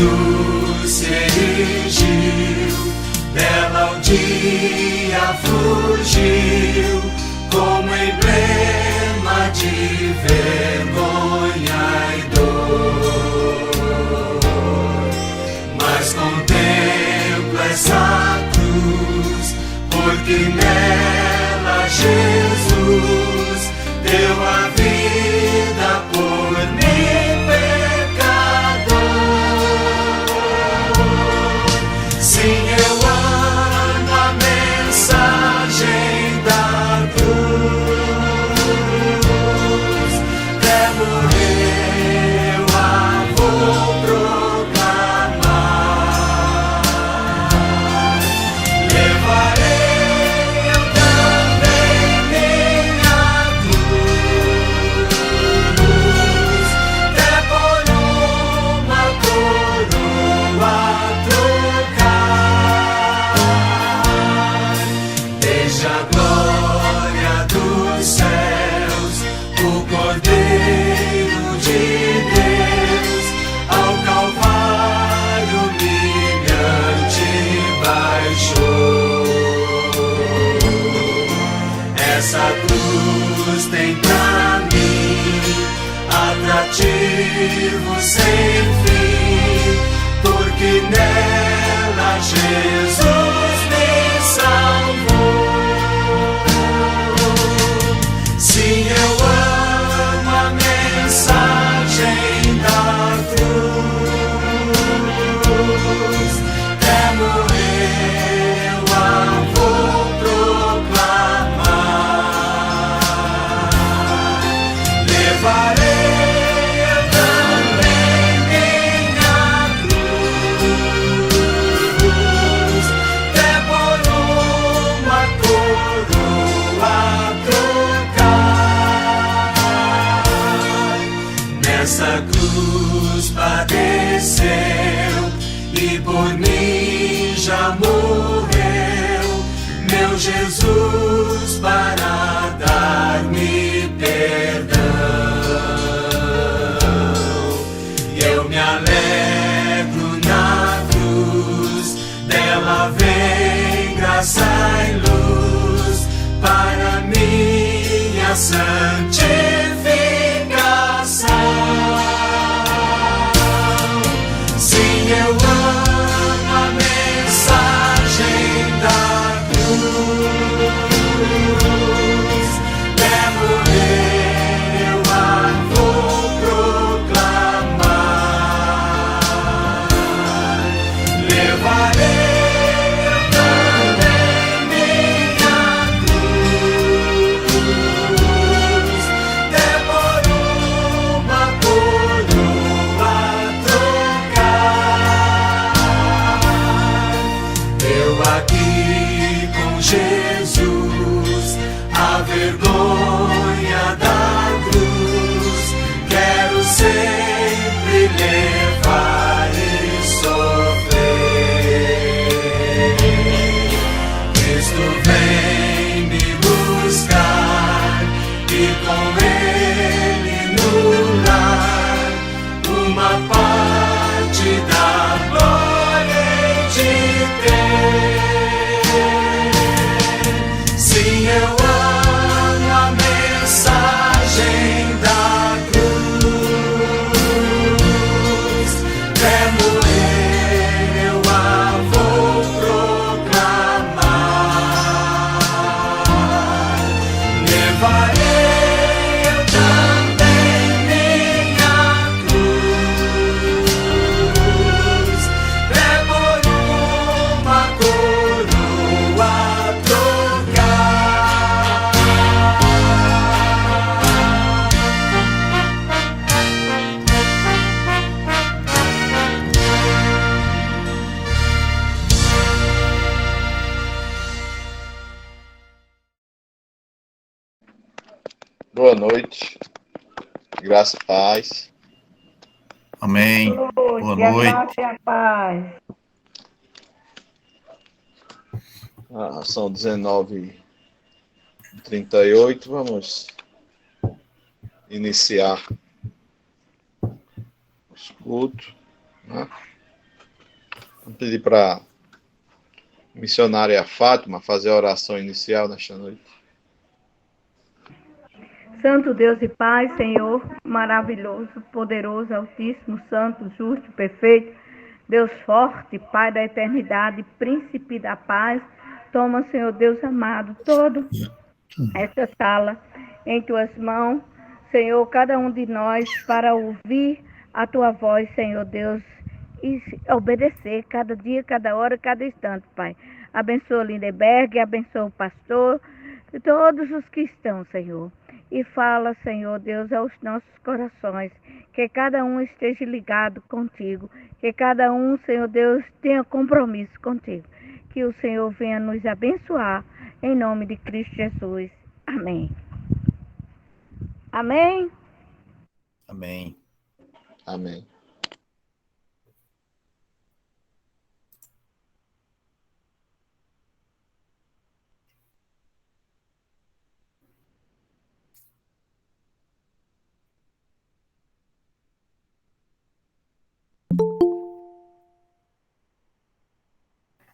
cruz se erigiu, dela um dia fugiu, como emblema de vergonha e dor. Mas contempla essa cruz, porque nela Jesus deu a vida por mim, pecador. Sim, eu amo a mensagem da cruz. Até morrer eu a vou proclamar. Levarei eu também minha cruz, até por uma coroa trocar. Desde a glória dos céus, o Cordeiro de Deus ao Calvário humilhante baixou. Essa cruz tem pra mim atrativo sem fim, porque nela Jesus me salvou. Sim, eu amo a mensagem da cruz. Até morrer eu a vou proclamar. Levarei eu também minha cruz, até por uma coroa trocar. Nessa cruz padeceu e por mim já morreu, meu Jesus, para dar-me perdão. E eu me alegro na cruz, dela vem graça e luz para minha santificação. Sim, eu amo a mensagem da cruz. Até morrer eu a vou proclamar. Levarei eu também minha cruz, até por uma coroa trocar. Eu aqui com Jesus, a vergonha da cruz, quero sempre levar e sofrer. Cristo vem me buscar e com Ele no lar uma parte da glória hei de ter. Sim, eu amo a mensagem da cruz. Até morrer eu a vou proclamar. Levarei eu também minha cruz, até por uma coroa trocar. Boa noite, graça e paz. Amém. Boa noite. A graça e a paz. São 19h38, vamos iniciar os cultos, né? Vou pedir para a missionária Fátima fazer a oração inicial nesta noite. Santo Deus e Pai, Senhor, maravilhoso, poderoso, altíssimo, santo, justo, perfeito, Deus forte, Pai da eternidade, príncipe da paz, toma, Senhor Deus amado, todo esta sala em tuas mãos, Senhor, cada um de nós para ouvir a tua voz, Senhor Deus, e obedecer cada dia, cada hora, cada instante, Pai. Abençoa o Lindeberg, abençoa o pastor, e todos os que estão, Senhor. E fala, Senhor Deus, aos nossos corações, que cada um esteja ligado contigo, que cada um, Senhor Deus, tenha compromisso contigo. Que o Senhor venha nos abençoar, em nome de Cristo Jesus. Amém. Amém? Amém. Amém.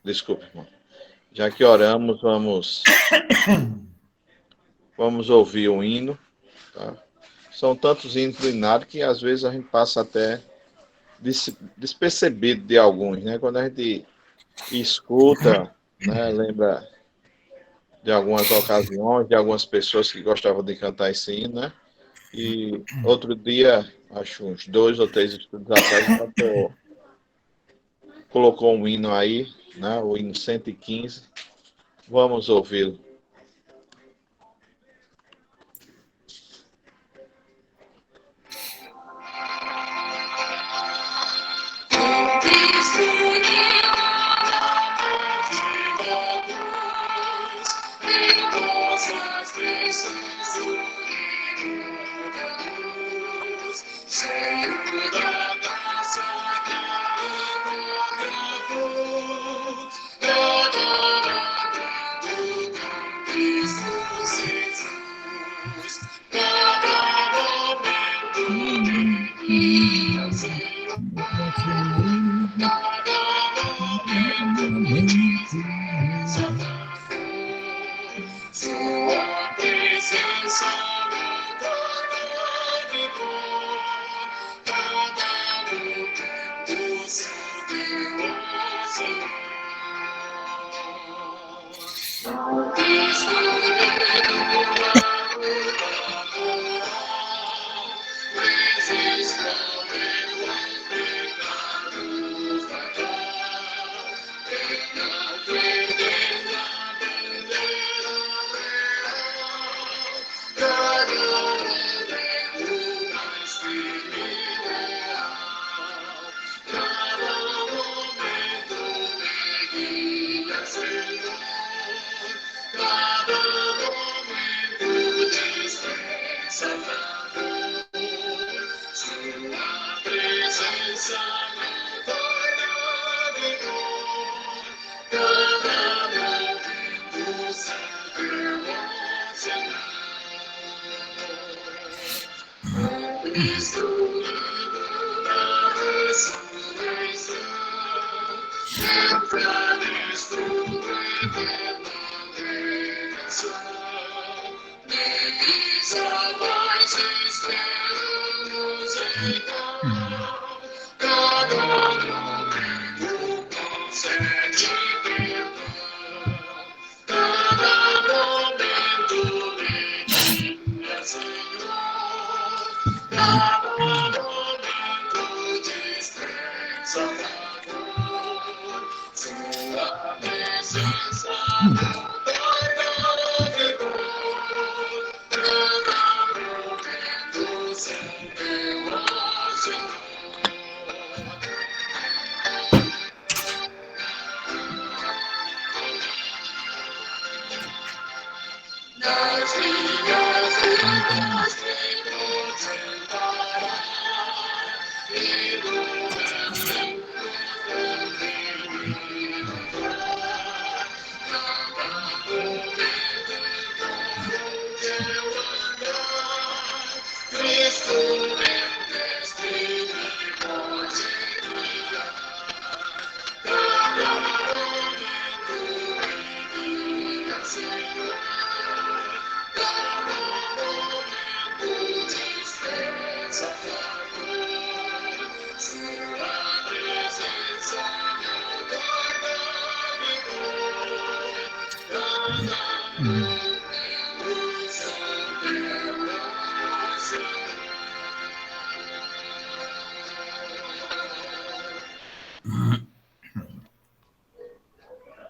Desculpe, irmão. Já que oramos, vamos ouvir um hino. Tá? São tantos hinos do Inário que às vezes a gente passa até despercebido de alguns, né? Quando a gente escuta, né? Lembra de algumas ocasiões, de algumas pessoas que gostavam de cantar esse hino, né? E outro dia, acho uns 2 ou 3 estudos atrás, o pastor colocou um hino aí, né? O hino 115. Vamos ouvi-lo.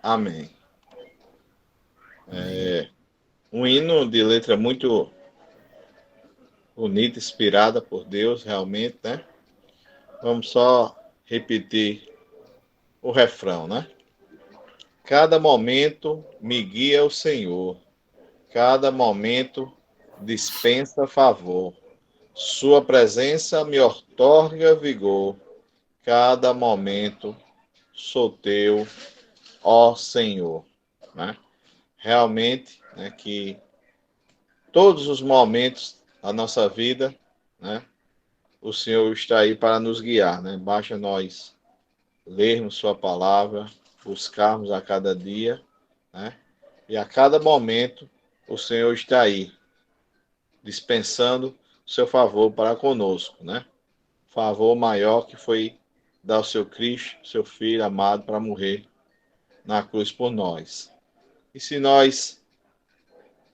Amém. Um hino de letra muito bonita, inspirada por Deus, realmente, né? Vamos só repetir o refrão, né? Cada momento me guia o Senhor, cada momento dispensa favor. Sua presença me outorga vigor, cada momento sou teu, ó Senhor. Né? Realmente, né, que todos os momentos da nossa vida, né, o Senhor está aí para nos guiar. Né? Basta nós lermos Sua palavra, buscarmos a cada dia, né? E a cada momento o Senhor está aí, dispensando o seu favor para conosco, né? Favor maior que foi dar o seu Cristo, seu Filho amado, para morrer na cruz por nós. E se nós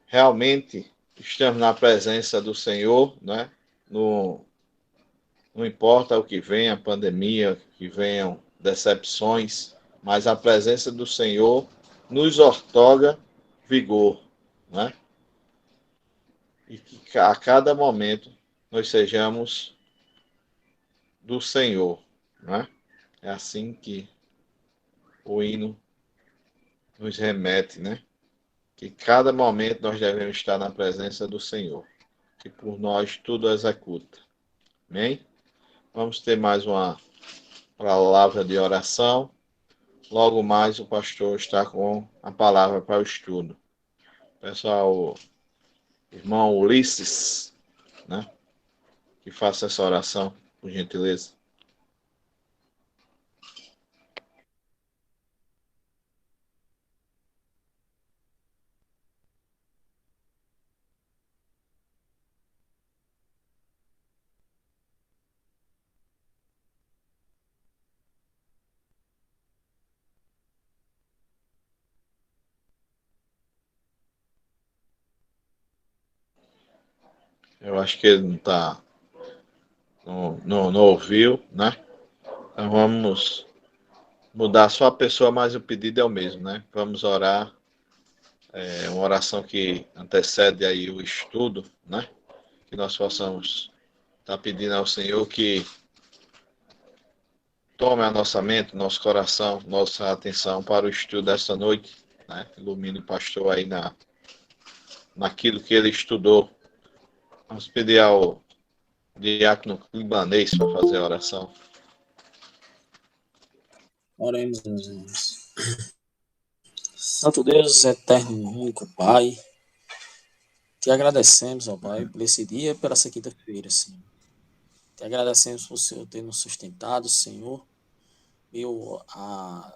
realmente estamos na presença do Senhor, né? Não importa o que venha, a pandemia, que venham decepções, mas a presença do Senhor nos outorga vigor, né? E que a cada momento nós sejamos do Senhor, né? É assim que o hino nos remete, né? Que cada momento nós devemos estar na presença do Senhor, que por nós tudo executa. Amém? Vamos ter mais uma palavra de oração. Logo mais o pastor está com a palavra para o estudo. Pessoal, irmão Ulisses, né? Que faça essa oração, por gentileza. Eu acho que ele não ouviu, né? Então vamos mudar só a pessoa, mas o pedido é o mesmo, né? Vamos orar, uma oração que antecede aí o estudo, né? Que nós possamos estar pedindo ao Senhor que tome a nossa mente, nosso coração, nossa atenção para o estudo desta noite, né? Ilumine o pastor aí naquilo que ele estudou. Vamos pedir ao diácono libanês para fazer a oração. Oremos, meus irmãos. Santo Deus, eterno e único Pai, te agradecemos, ó Pai, por esse dia e pela essa quinta-feira, Senhor. Te agradecemos por o Senhor ter nos sustentado, Senhor, meio a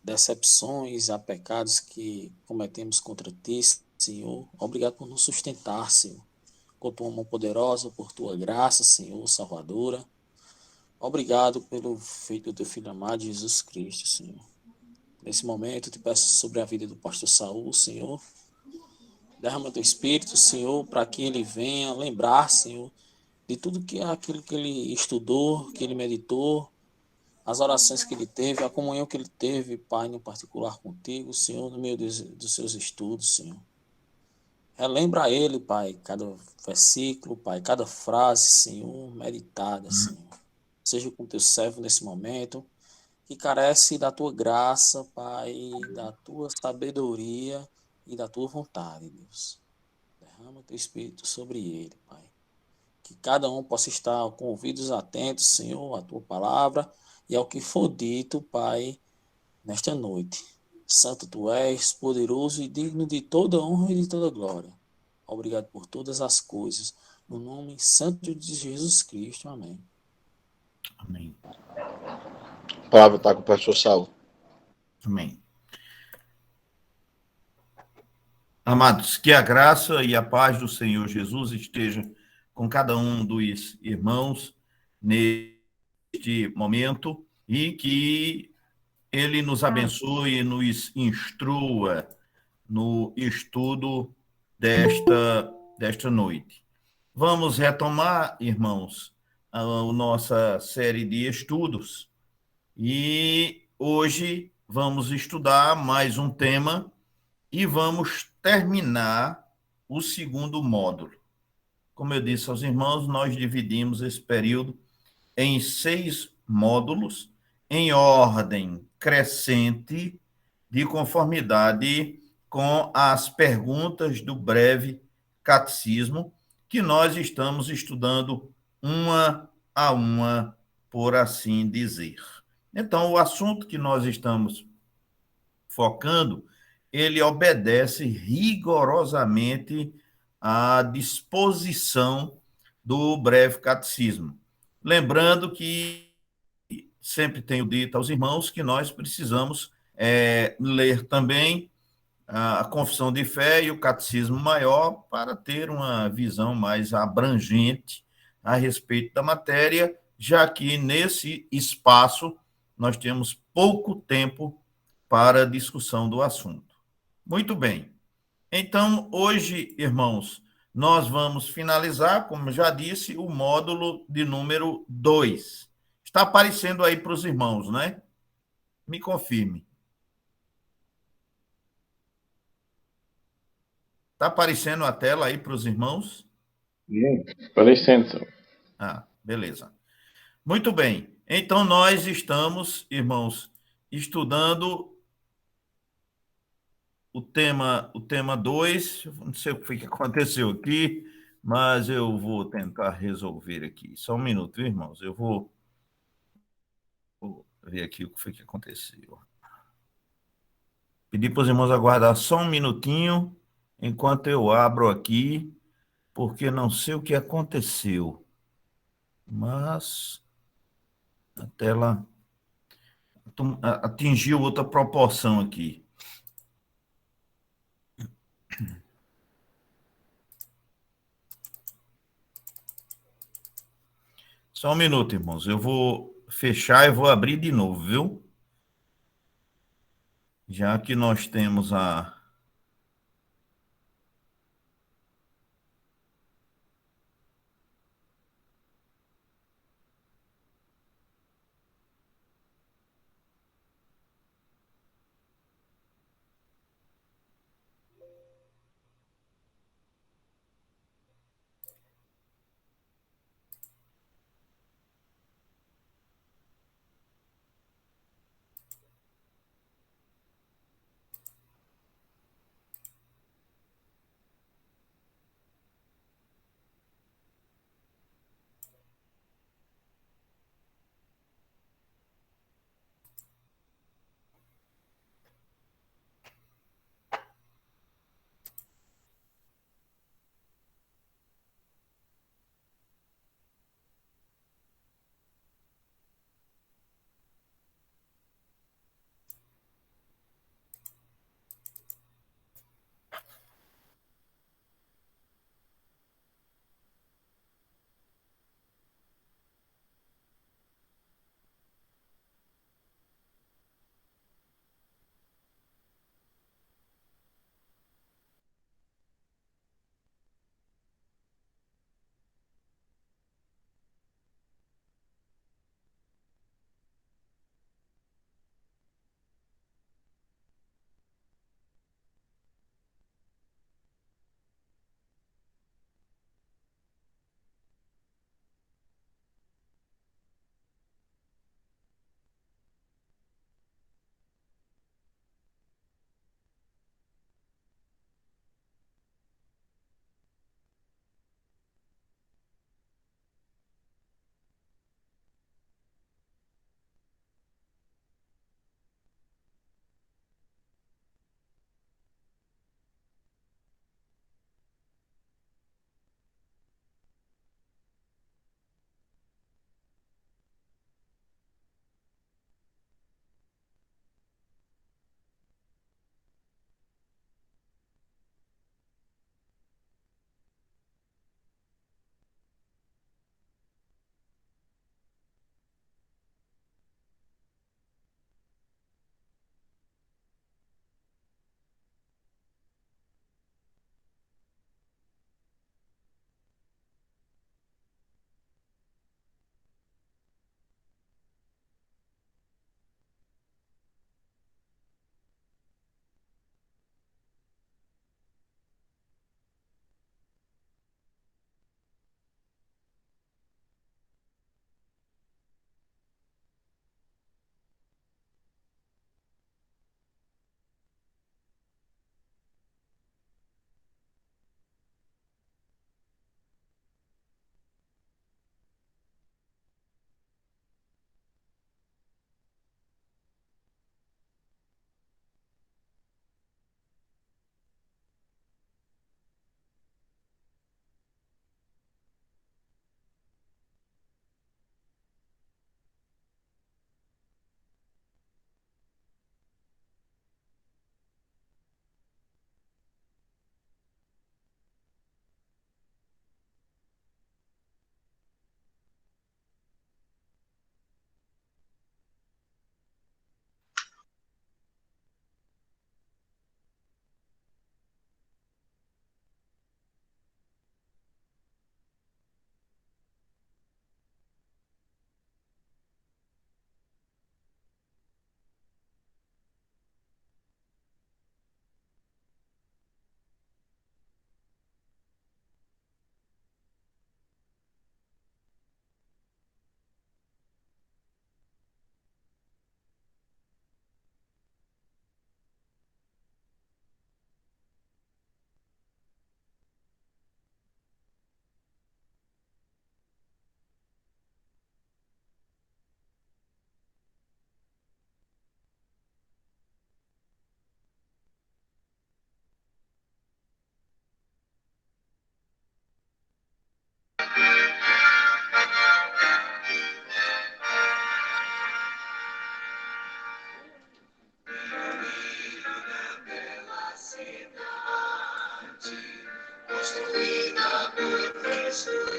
decepções, a pecados que cometemos contra ti, Senhor. Obrigado por nos sustentar, Senhor, com tua mão poderosa, por tua graça, Senhor, salvadora. Obrigado pelo feito do teu Filho amado, Jesus Cristo, Senhor. Nesse momento, eu te peço sobre a vida do pastor Saul, Senhor. Derrama teu Espírito, Senhor, para que ele venha lembrar, Senhor, de tudo aquilo que ele estudou, que ele meditou, as orações que ele teve, a comunhão que ele teve, Pai, no particular contigo, Senhor, no meio dos seus estudos, Senhor. Relembra a ele, Pai, cada versículo, Pai, cada frase, Senhor, meditada, Senhor. Seja com teu servo nesse momento, que carece da tua graça, Pai, da tua sabedoria e da tua vontade, Deus. Derrama teu Espírito sobre ele, Pai. Que cada um possa estar com ouvidos atentos, Senhor, à tua palavra e ao que for dito, Pai, nesta noite. Santo tu és, poderoso e digno de toda honra e de toda glória. Obrigado por todas as coisas. No nome santo de Jesus Cristo. Amém. Amém. A palavra está com o pastor Saul. Amém. Amados, que a graça e a paz do Senhor Jesus esteja com cada um dos irmãos neste momento e que Ele nos abençoe e nos instrua no estudo desta noite. Vamos retomar, irmãos, a nossa série de estudos e hoje vamos estudar mais um tema e vamos terminar o segundo módulo. Como eu disse aos irmãos, nós dividimos esse período em 6 módulos, em ordem crescente, de conformidade com as perguntas do breve catecismo, que nós estamos estudando uma a uma, por assim dizer. Então, o assunto que nós estamos focando, ele obedece rigorosamente à disposição do breve catecismo. Lembrando que sempre tenho dito aos irmãos que nós precisamos ler também a Confissão de Fé e o Catecismo Maior para ter uma visão mais abrangente a respeito da matéria, já que nesse espaço nós temos pouco tempo para discussão do assunto. Muito bem. Então, hoje, irmãos, nós vamos finalizar, como já disse, o módulo de número 2. Está aparecendo aí para os irmãos, né? Me confirme. Está aparecendo a tela aí para os irmãos? Parecendo. Ah, beleza. Muito bem. Então, nós estamos, irmãos, estudando o tema 2. Não sei o que aconteceu aqui, mas eu vou tentar resolver aqui. Só um minuto, irmãos. Eu vou ver aqui o que foi que aconteceu. Pedir para os irmãos aguardar só um minutinho, enquanto eu abro aqui, porque não sei o que aconteceu. Mas a tela atingiu outra proporção aqui. Só um minuto, irmãos. Eu vou fechar e vou abrir de novo, viu? Já que nós temos a...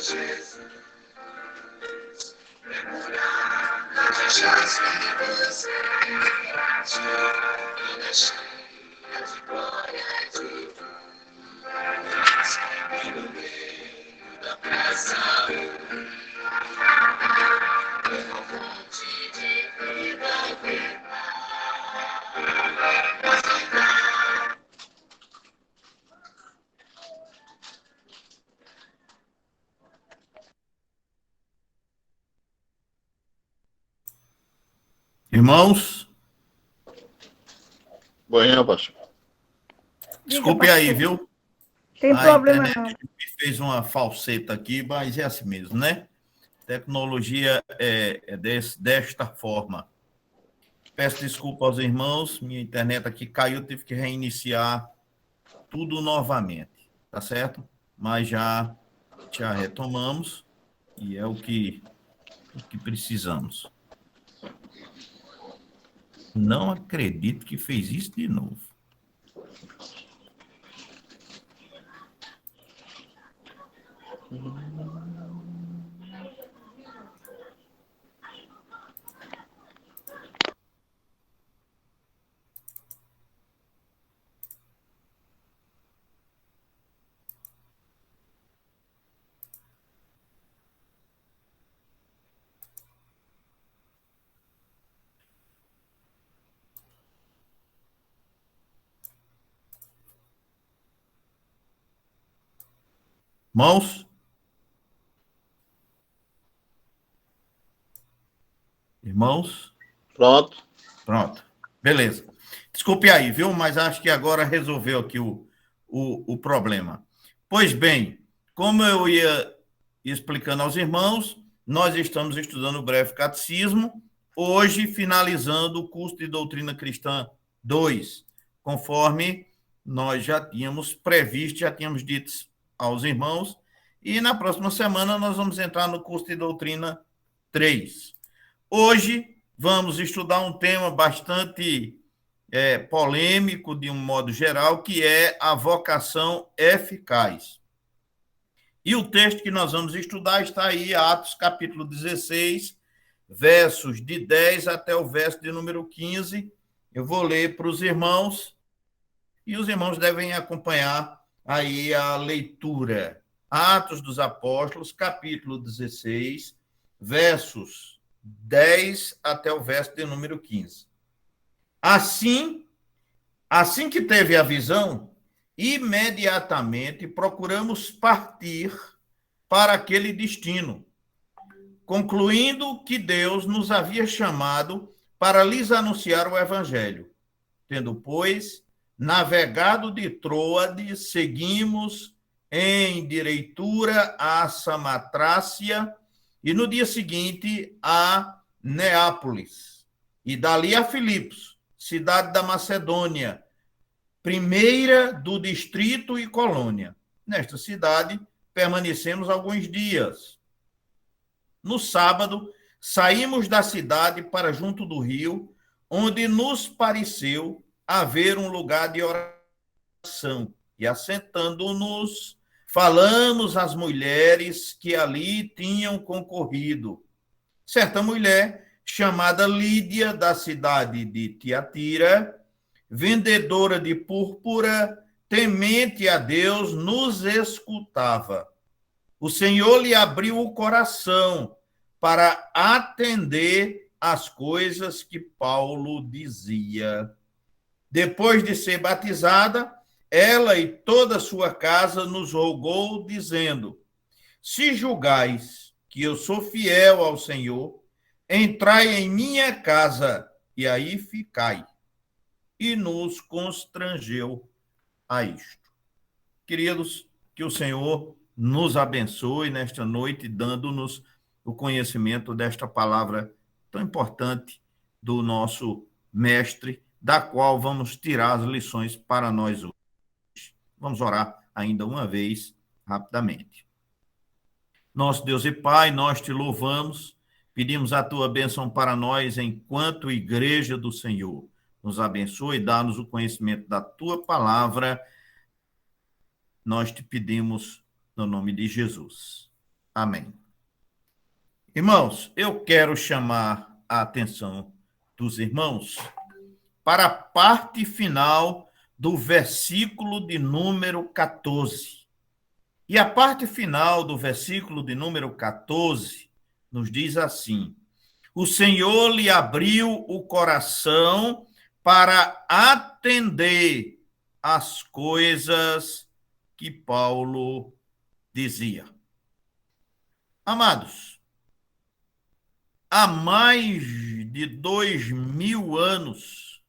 Jesus, demorar de Jesus, cheia de glória e de paz, e no meio da praça, uma fonte de vida e Irmãos, Manhã, pastor. desculpe Diga, aí, pastor. viu? Tem A problema internet não. me fez uma falseta aqui, mas é assim mesmo, né? Tecnologia é desta forma. Peço desculpa aos irmãos, minha internet aqui caiu, tive que reiniciar tudo novamente, tá certo? Mas já retomamos e é o que precisamos. Não acredito que fez isso de novo. Irmãos? Irmãos? Pronto. Pronto. Beleza. Desculpe aí, viu? Mas acho que agora resolveu aqui o problema. Pois bem, como eu ia explicando aos irmãos, nós estamos estudando o breve catecismo, hoje finalizando o curso de doutrina cristã 2, conforme nós já tínhamos previsto, já tínhamos dito aos irmãos, e na próxima semana nós vamos entrar no curso de doutrina 3. Hoje vamos estudar um tema bastante polêmico, de um modo geral, que é a vocação eficaz. E o texto que nós vamos estudar está aí, Atos capítulo 16, versos de 10 até o verso de número 15. Eu vou ler para os irmãos, e os irmãos devem acompanhar aí a leitura. Atos dos Apóstolos, capítulo 16, versos 10 até o verso de número 15. Assim que teve a visão, imediatamente procuramos partir para aquele destino, concluindo que Deus nos havia chamado para lhes anunciar o evangelho. Tendo, pois, navegado de Troade, seguimos em direitura a Samatrácia e no dia seguinte a Neápolis, e dali a Filipos, cidade da Macedônia, primeira do distrito e colônia. Nesta cidade permanecemos alguns dias. No sábado, saímos da cidade para junto do rio, onde nos pareceu haver um lugar de oração. E assentando-nos, falamos às mulheres que ali tinham concorrido. Certa mulher, chamada Lídia, da cidade de Tiatira, vendedora de púrpura, temente a Deus, nos escutava. O Senhor lhe abriu o coração para atender às coisas que Paulo dizia. Depois de ser batizada, ela e toda a sua casa nos rogou, dizendo: se julgais que eu sou fiel ao Senhor, entrai em minha casa e aí ficai. E nos constrangeu a isto. Queridos, que o Senhor nos abençoe nesta noite, dando-nos o conhecimento desta palavra tão importante do nosso mestre, da qual vamos tirar as lições para nós hoje. Vamos orar ainda uma vez, rapidamente. Nosso Deus e Pai, nós te louvamos, pedimos a tua bênção para nós enquanto igreja do Senhor. Nos abençoe e dá-nos o conhecimento da tua palavra. Nós te pedimos no nome de Jesus. Amém. Amém. Irmãos, eu quero chamar a atenção dos irmãos para a parte final do versículo de número 14. E a parte final do versículo de número 14 nos diz assim: o Senhor lhe abriu o coração para atender às coisas que Paulo dizia. Amados, há mais de 2000 anos,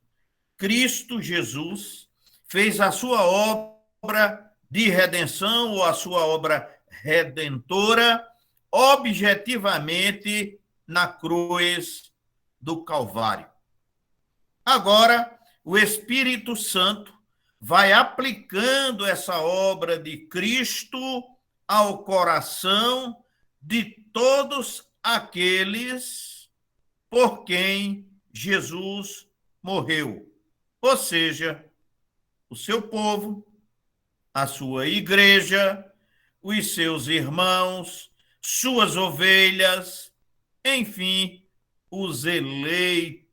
Cristo Jesus fez a sua obra de redenção ou a sua obra redentora objetivamente na cruz do Calvário. Agora, o Espírito Santo vai aplicando essa obra de Cristo ao coração de todos aqueles por quem Jesus morreu. Ou seja, o seu povo, a sua igreja, os seus irmãos, suas ovelhas, enfim, os eleitos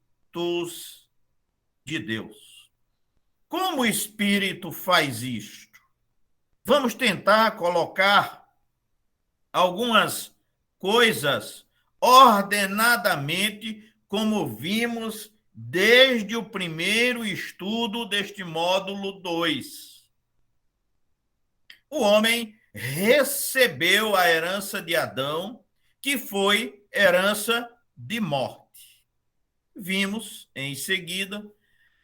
de Deus. Como o Espírito faz isto? Vamos tentar colocar algumas coisas ordenadamente, como vimos desde o primeiro estudo deste módulo 2. O homem recebeu a herança de Adão, que foi herança de morte. Vimos, em seguida,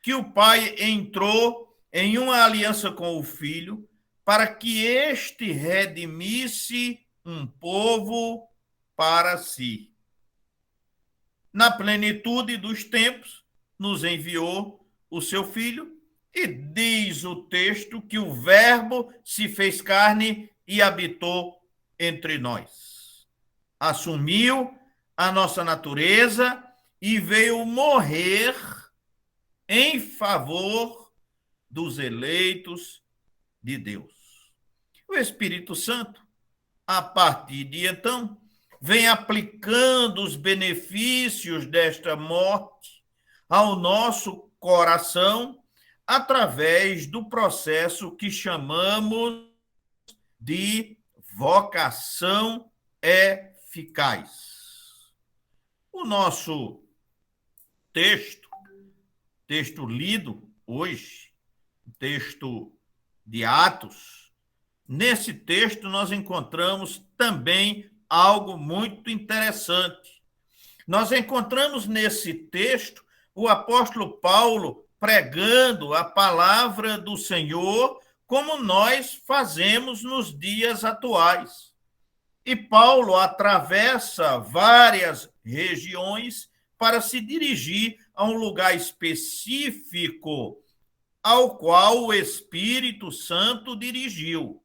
que o pai entrou em uma aliança com o filho para que este redimisse um povo para si. Na plenitude dos tempos, nos enviou o seu filho, e diz o texto que o Verbo se fez carne e habitou entre nós. Assumiu a nossa natureza e veio morrer em favor dos eleitos de Deus. O Espírito Santo, a partir de então, vem aplicando os benefícios desta morte ao nosso coração através do processo que chamamos de vocação eficaz. O nosso texto lido hoje, texto de Atos, nesse texto nós encontramos também algo muito interessante. Nós encontramos nesse texto o apóstolo Paulo pregando a palavra do Senhor como nós fazemos nos dias atuais. E Paulo atravessa várias regiões para se dirigir a um lugar específico ao qual o Espírito Santo dirigiu.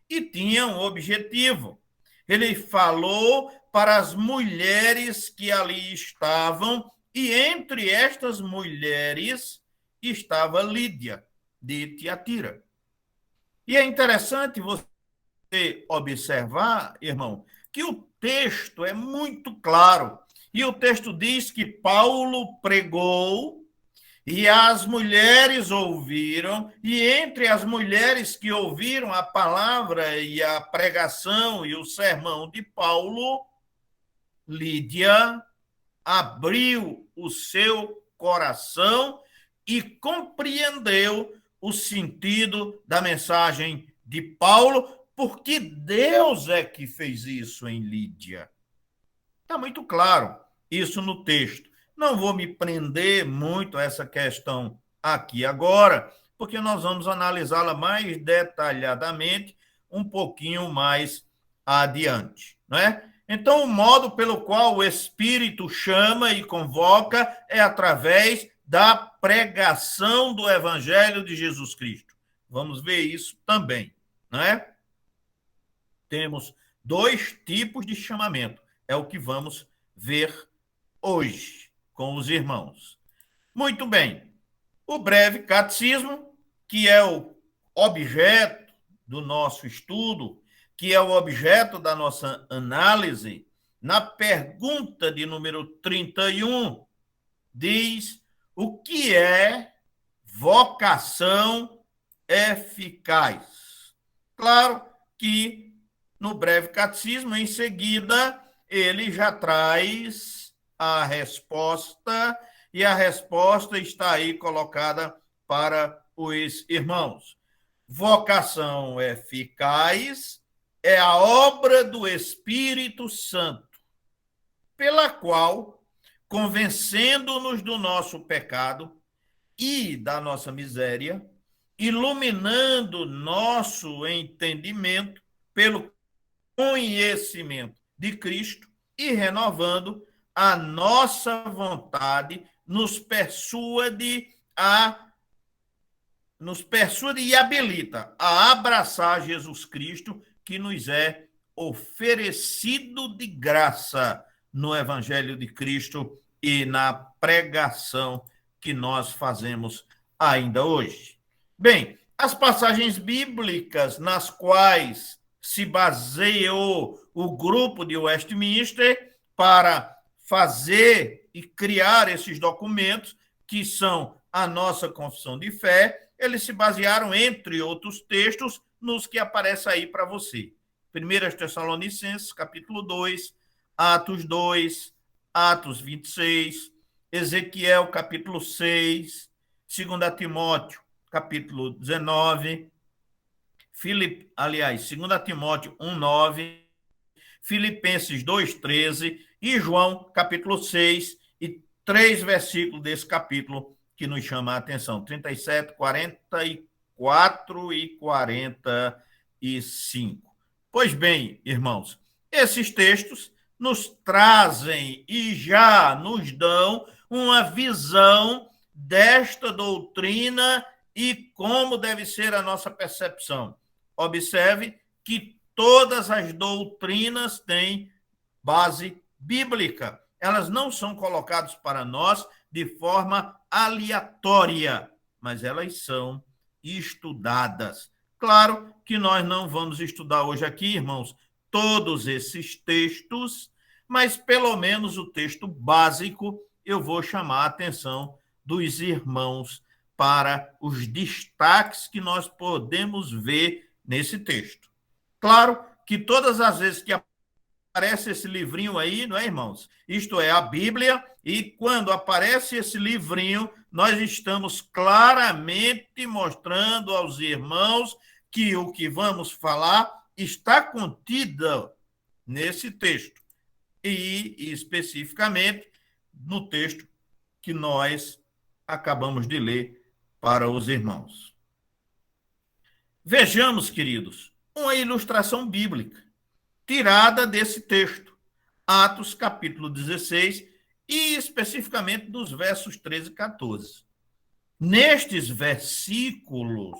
E tinha um objetivo. Ele falou para as mulheres que ali estavam, e entre estas mulheres estava Lídia, de Tiatira. E é interessante você observar, irmão, que o texto é muito claro. E o texto diz que Paulo pregou e as mulheres ouviram, e entre as mulheres que ouviram a palavra e a pregação e o sermão de Paulo, Lídia abriu o seu coração e compreendeu o sentido da mensagem de Paulo, porque Deus é que fez isso em Lídia. Está muito claro isso no texto. Não vou me prender muito a essa questão aqui agora, porque nós vamos analisá-la mais detalhadamente um pouquinho mais adiante, não é? Então, o modo pelo qual o Espírito chama e convoca é através da pregação do Evangelho de Jesus Cristo. Vamos ver isso também, não é? Temos 2 tipos de chamamento. É o que vamos ver hoje com os irmãos. Muito bem. O breve catecismo, que é o objeto do nosso estudo, que é o objeto da nossa análise, na pergunta de número 31, diz: o que é vocação eficaz? Claro que no breve catecismo, em seguida, ele já traz a resposta, e a resposta está aí colocada para os irmãos. Vocação eficaz é a obra do Espírito Santo, pela qual, convencendo-nos do nosso pecado e da nossa miséria, iluminando nosso entendimento pelo conhecimento de Cristo e renovando a nossa vontade, nos persuade e habilita a abraçar Jesus Cristo, que nos é oferecido de graça no Evangelho de Cristo e na pregação que nós fazemos ainda hoje. Bem, as passagens bíblicas nas quais se baseou o grupo de Westminster para fazer e criar esses documentos, que são a nossa confissão de fé, eles se basearam, entre outros textos, nos que aparece aí para você. 1 Tessalonicenses, capítulo 2, Atos 2, Atos 26, Ezequiel, capítulo 6, 2 Timóteo, capítulo 19, 2 Timóteo 1,9, Filipenses 2,13 e João, capítulo 6, e 3 versículos desse capítulo que nos chama a atenção, 37, 44 e 45. Pois bem, irmãos, esses textos nos trazem e já nos dão uma visão desta doutrina e como deve ser a nossa percepção. Observe que todas as doutrinas têm base bíblica. Elas não são colocadas para nós de forma aleatória, mas elas são estudadas. Claro que nós não vamos estudar hoje aqui, irmãos, todos esses textos, mas pelo menos o texto básico eu vou chamar a atenção dos irmãos para os destaques que nós podemos ver nesse texto. Claro que todas as vezes que aparece esse livrinho aí, não é, irmãos? Isto é a Bíblia, e quando aparece esse livrinho, nós estamos claramente mostrando aos irmãos que o que vamos falar está contido nesse texto, e especificamente no texto que nós acabamos de ler para os irmãos. Vejamos, queridos, uma ilustração bíblica tirada desse texto, Atos capítulo 16, e especificamente dos versos 13 e 14. Nestes versículos,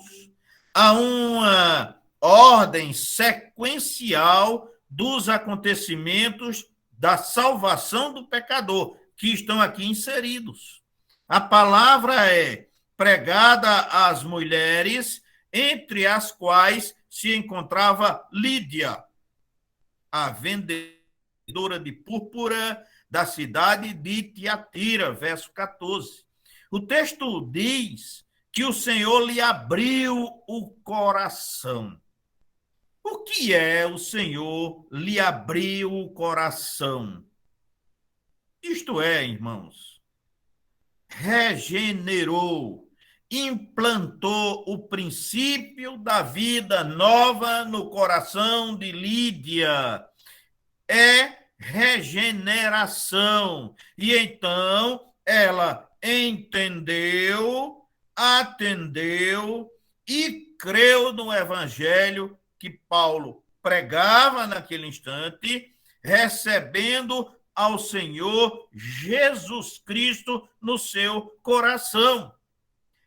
há uma ordem sequencial dos acontecimentos da salvação do pecador, que estão aqui inseridos. A palavra é pregada às mulheres, entre as quais se encontrava Lídia, a vendedora de púrpura da cidade de Tiatira, verso 14. O texto diz que o Senhor lhe abriu o coração. O que é o Senhor lhe abriu o coração? Isto é, irmãos, regenerou, implantou o princípio da vida nova no coração de Lídia. É regeneração. E então ela entendeu, atendeu e creu no evangelho que Paulo pregava naquele instante, recebendo ao Senhor Jesus Cristo no seu coração.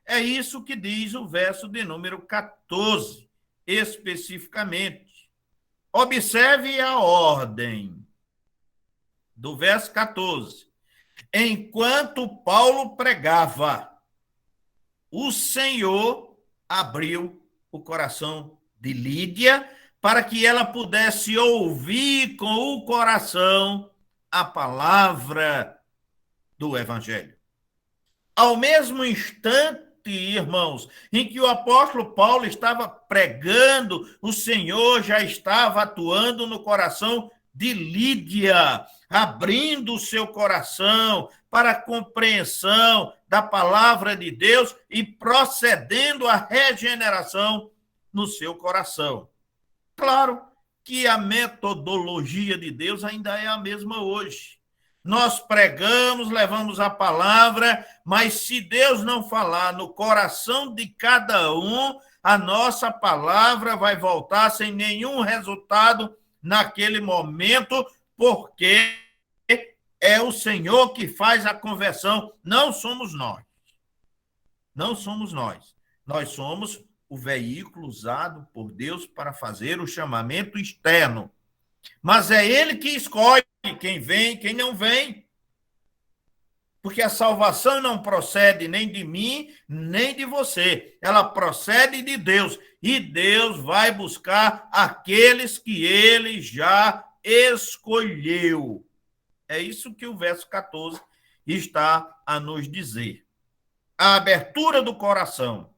É isso que diz o verso de número 14, especificamente. Observe a ordem do verso 14. Enquanto Paulo pregava, o Senhor abriu o coração de Lídia para que ela pudesse ouvir com o coração a palavra do Evangelho. Ao mesmo instante, irmãos, em que o apóstolo Paulo estava pregando, o Senhor já estava atuando no coração de Lídia, abrindo o seu coração para a compreensão da palavra de Deus e procedendo à regeneração no seu coração. Claro que a metodologia de Deus ainda é a mesma hoje. Nós pregamos, levamos a palavra, mas se Deus não falar no coração de cada um, a nossa palavra vai voltar sem nenhum resultado naquele momento, porque é o Senhor que faz a conversão, não somos nós. Não somos nós. Nós somos o veículo usado por Deus para fazer o chamamento externo. Mas é Ele que escolhe quem vem e quem não vem. Porque a salvação não procede nem de mim, nem de você. Ela procede de Deus. E Deus vai buscar aqueles que Ele já escolheu. É isso que o verso 14 está a nos dizer. A abertura do coração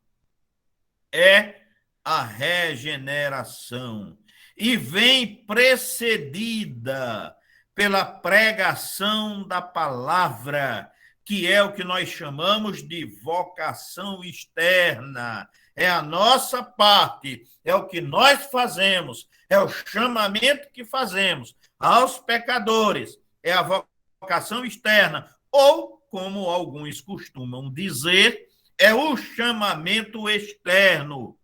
é a regeneração e vem precedida pela pregação da palavra, que é o que nós chamamos de vocação externa. É a nossa parte, é o que nós fazemos, é o chamamento que fazemos aos pecadores, é a vocação externa, ou, como alguns costumam dizer, é o chamamento externo,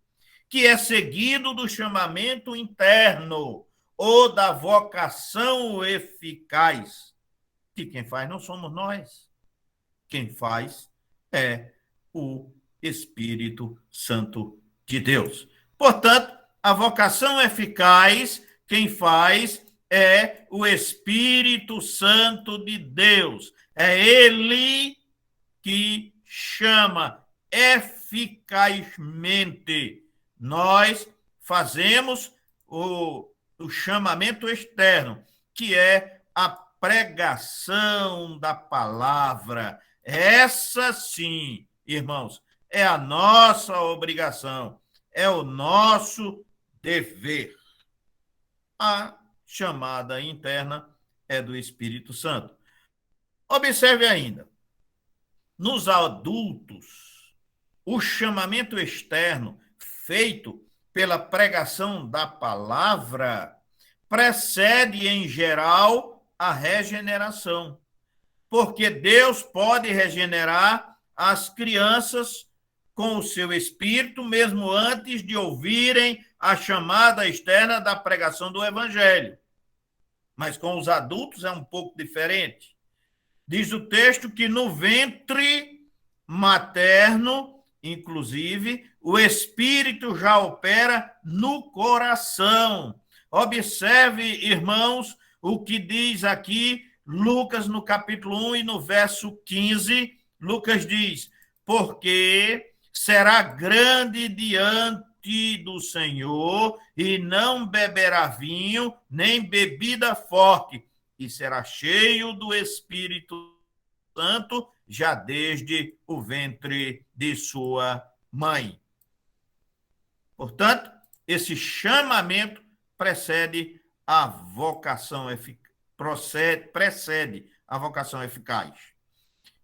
que é seguido do chamamento interno, ou da vocação eficaz, que quem faz não somos nós. Quem faz é o Espírito Santo de Deus. Portanto, a vocação eficaz, quem faz é o Espírito Santo de Deus. É Ele que chama eficazmente. Nós fazemos o chamamento externo, que é a pregação da palavra. Essa sim, irmãos, é a nossa obrigação, é o nosso dever. A chamada interna é do Espírito Santo. Observe ainda, nos adultos, o chamamento externo feito pela pregação da palavra precede, em geral, a regeneração. Porque Deus pode regenerar as crianças com o seu espírito, mesmo antes de ouvirem a chamada externa da pregação do Evangelho. Mas com os adultos é um pouco diferente. Diz o texto que no ventre materno, inclusive, o Espírito já opera no coração. Observe, irmãos, o que diz aqui Lucas no capítulo 1 e no verso 15. Lucas diz, porque será grande diante do Senhor e não beberá vinho, nem bebida forte, e será cheio do Espírito Santo já desde o ventre de sua mãe. Portanto, esse chamamento precede a vocação precede a vocação eficaz.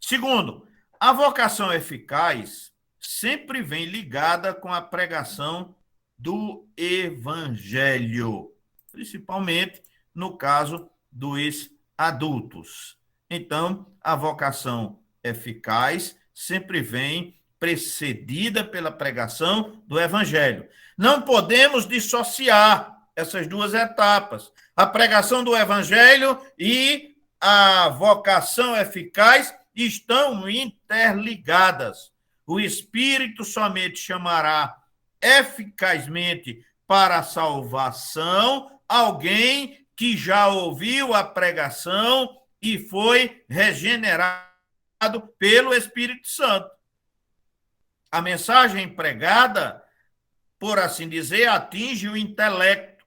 Segundo, a vocação eficaz sempre vem ligada com a pregação do Evangelho, principalmente no caso dos adultos. Então, a vocação eficaz sempre vem precedida pela pregação do Evangelho. Não podemos dissociar essas duas etapas, a pregação do Evangelho e a vocação eficaz estão interligadas. O Espírito somente chamará eficazmente para a salvação alguém que já ouviu a pregação e foi regenerado pelo Espírito Santo. A mensagem pregada, por assim dizer, atinge o intelecto,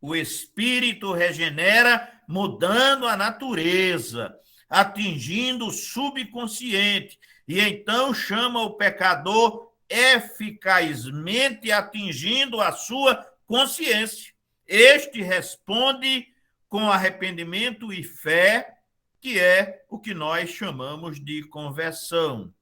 O Espírito regenera, mudando a natureza, atingindo o subconsciente, e então chama o pecador eficazmente atingindo a sua consciência. Este responde com arrependimento e fé, que é o que nós chamamos de conversão.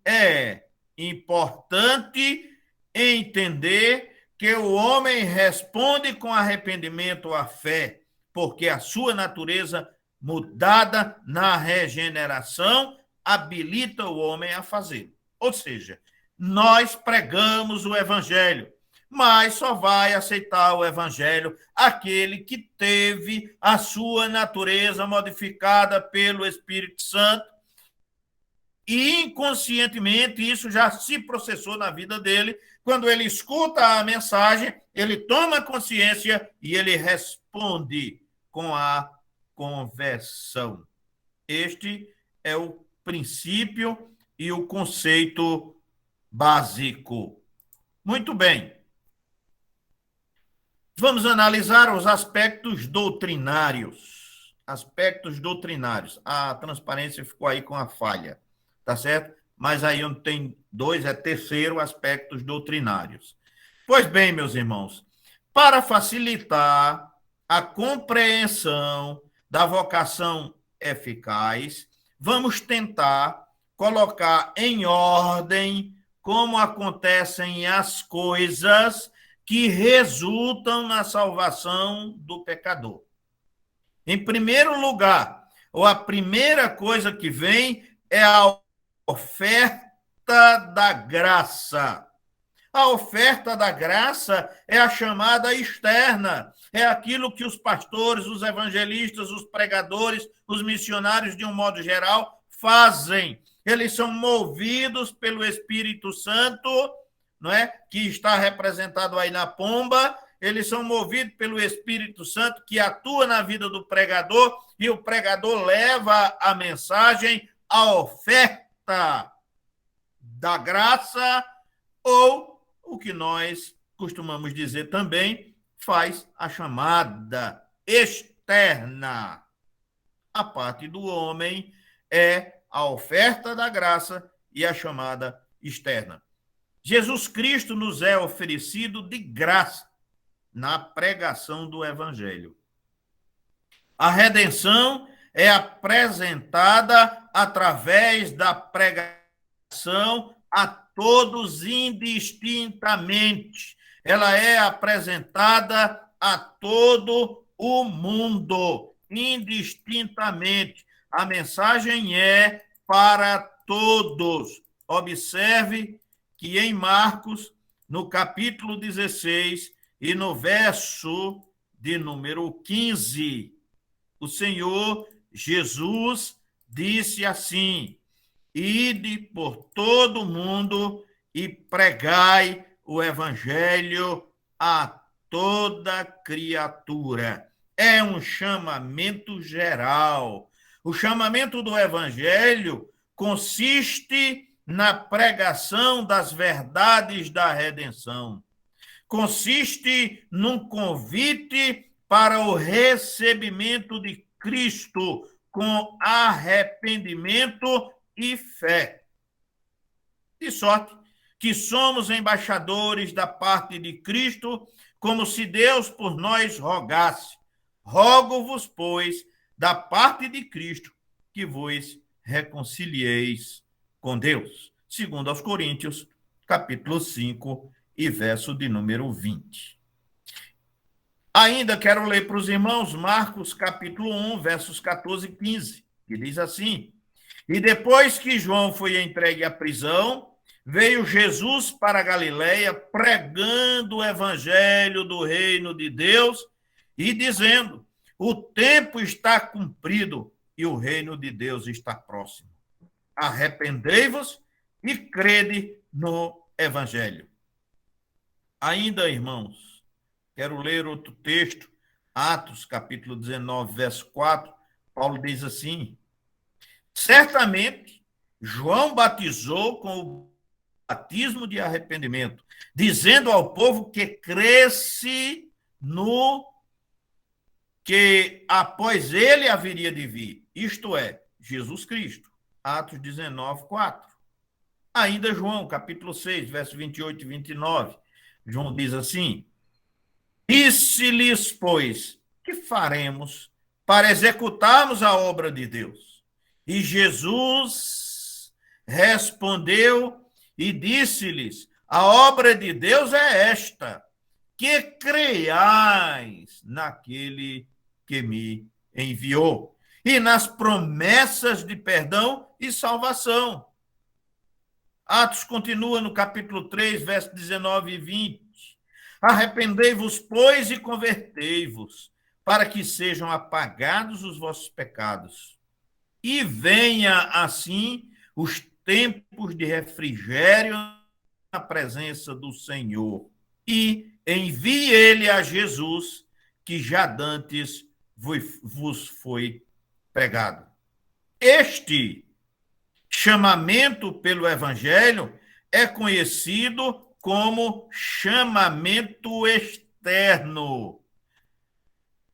É importante entender que o homem responde com arrependimento à fé, porque a sua natureza mudada na regeneração habilita o homem a fazer. Ou seja, nós pregamos o evangelho, mas só vai aceitar o evangelho aquele que teve a sua natureza modificada pelo Espírito Santo e inconscientemente isso já se processou na vida dele. Quando ele escuta a mensagem, ele toma consciência e ele responde com a conversão. Este é o princípio e o conceito básico. Muito bem. Vamos analisar os aspectos doutrinários. Aspectos doutrinários. A transparência ficou aí com a falha, tá certo? Mas aí onde tem dois, é terceiro, aspectos doutrinários. Pois bem, meus irmãos, para facilitar a compreensão da vocação eficaz, vamos tentar colocar em ordem como acontecem as coisas que resultam na salvação do pecador. Em primeiro lugar, ou a primeira coisa que vem é a oferta da graça. A oferta da graça é a chamada externa, é aquilo que os pastores, os evangelistas, os pregadores, os missionários, de um modo geral, fazem. Eles são movidos pelo Espírito Santo, não é? Que está representado aí na pomba. Eles são movidos pelo Espírito Santo que atua na vida do pregador e o pregador leva a mensagem, a oferta da graça, ou o que nós costumamos dizer também, faz a chamada externa. A parte do homem é a oferta da graça e a chamada externa. Jesus Cristo nos é oferecido de graça na pregação do Evangelho. A redenção é apresentada através da pregação a todos indistintamente. Ela é apresentada a todo o mundo, indistintamente. A mensagem é para todos. Observe que em Marcos, no capítulo 16 e no verso de número 15, o Senhor Jesus disse assim: ide por todo o mundo e pregai o evangelho a toda criatura. É um chamamento geral. O chamamento do evangelho consiste na pregação das verdades da redenção. Consiste num convite para o recebimento de Cristo com arrependimento e fé. De sorte que somos embaixadores da parte de Cristo, como se Deus por nós rogasse. Rogo-vos, pois, da parte de Cristo, que vos reconcilieis com Deus. Segundo aos Coríntios, capítulo 5 e verso de número 20. Ainda quero ler para os irmãos Marcos, capítulo 1, versos 14 e 15, que diz assim: e depois que João foi entregue à prisão, veio Jesus para a Galileia, pregando o evangelho do reino de Deus e dizendo: o tempo está cumprido e o reino de Deus está próximo. Arrependei-vos e crede no evangelho. Ainda, irmãos, quero ler outro texto, Atos, capítulo 19, verso 4. Paulo diz assim: certamente, João batizou com o batismo de arrependimento, dizendo ao povo que cresce no que após ele haveria de vir, isto é, Jesus Cristo. Atos 19, 4. Ainda João, capítulo 6, versos 28 e 29. João diz assim: disse-lhes, pois, que faremos para executarmos a obra de Deus? E Jesus respondeu e disse-lhes: a obra de Deus é esta, que creiais naquele que me enviou, e nas promessas de perdão e salvação. Atos continua no capítulo 3, versos 19 e 20. Arrependei-vos, pois, e convertei-vos, para que sejam apagados os vossos pecados, e venha, assim, os tempos de refrigério na presença do Senhor, e envie ele a Jesus, que já dantes vos foi pregado. Este chamamento pelo Evangelho é conhecido como chamamento externo.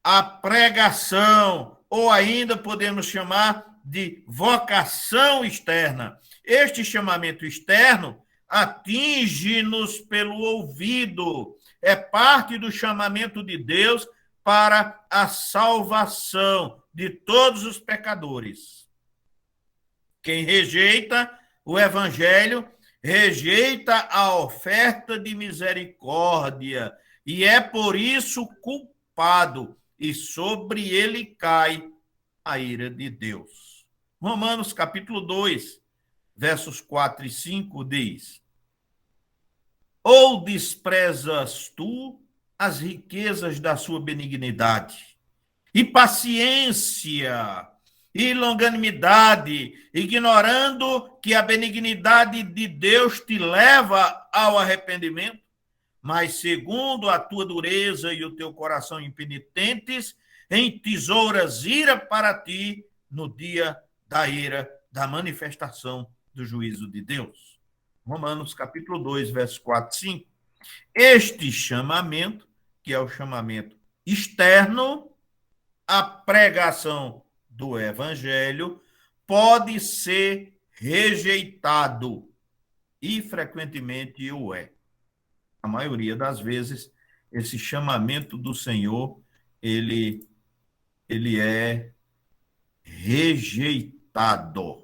A pregação, ou ainda podemos chamar de vocação externa. Este chamamento externo atinge-nos pelo ouvido, é parte do chamamento de Deus para a salvação de todos os pecadores. Quem rejeita o Evangelho, rejeita a oferta de misericórdia e é por isso culpado, e sobre ele cai a ira de Deus. Romanos capítulo 2, versos 4 e 5 diz: ou desprezas tu as riquezas da sua benignidade e paciência e longanimidade, ignorando que a benignidade de Deus te leva ao arrependimento? Mas segundo a tua dureza e o teu coração impenitentes, entesouras ira para ti no dia da ira, da manifestação do juízo de Deus. Romanos capítulo 2, versos 4 e 5. Este chamamento, que é o chamamento externo, a pregação do Evangelho, pode ser rejeitado, e frequentemente o é. A maioria das vezes, esse chamamento do Senhor, ele é rejeitado.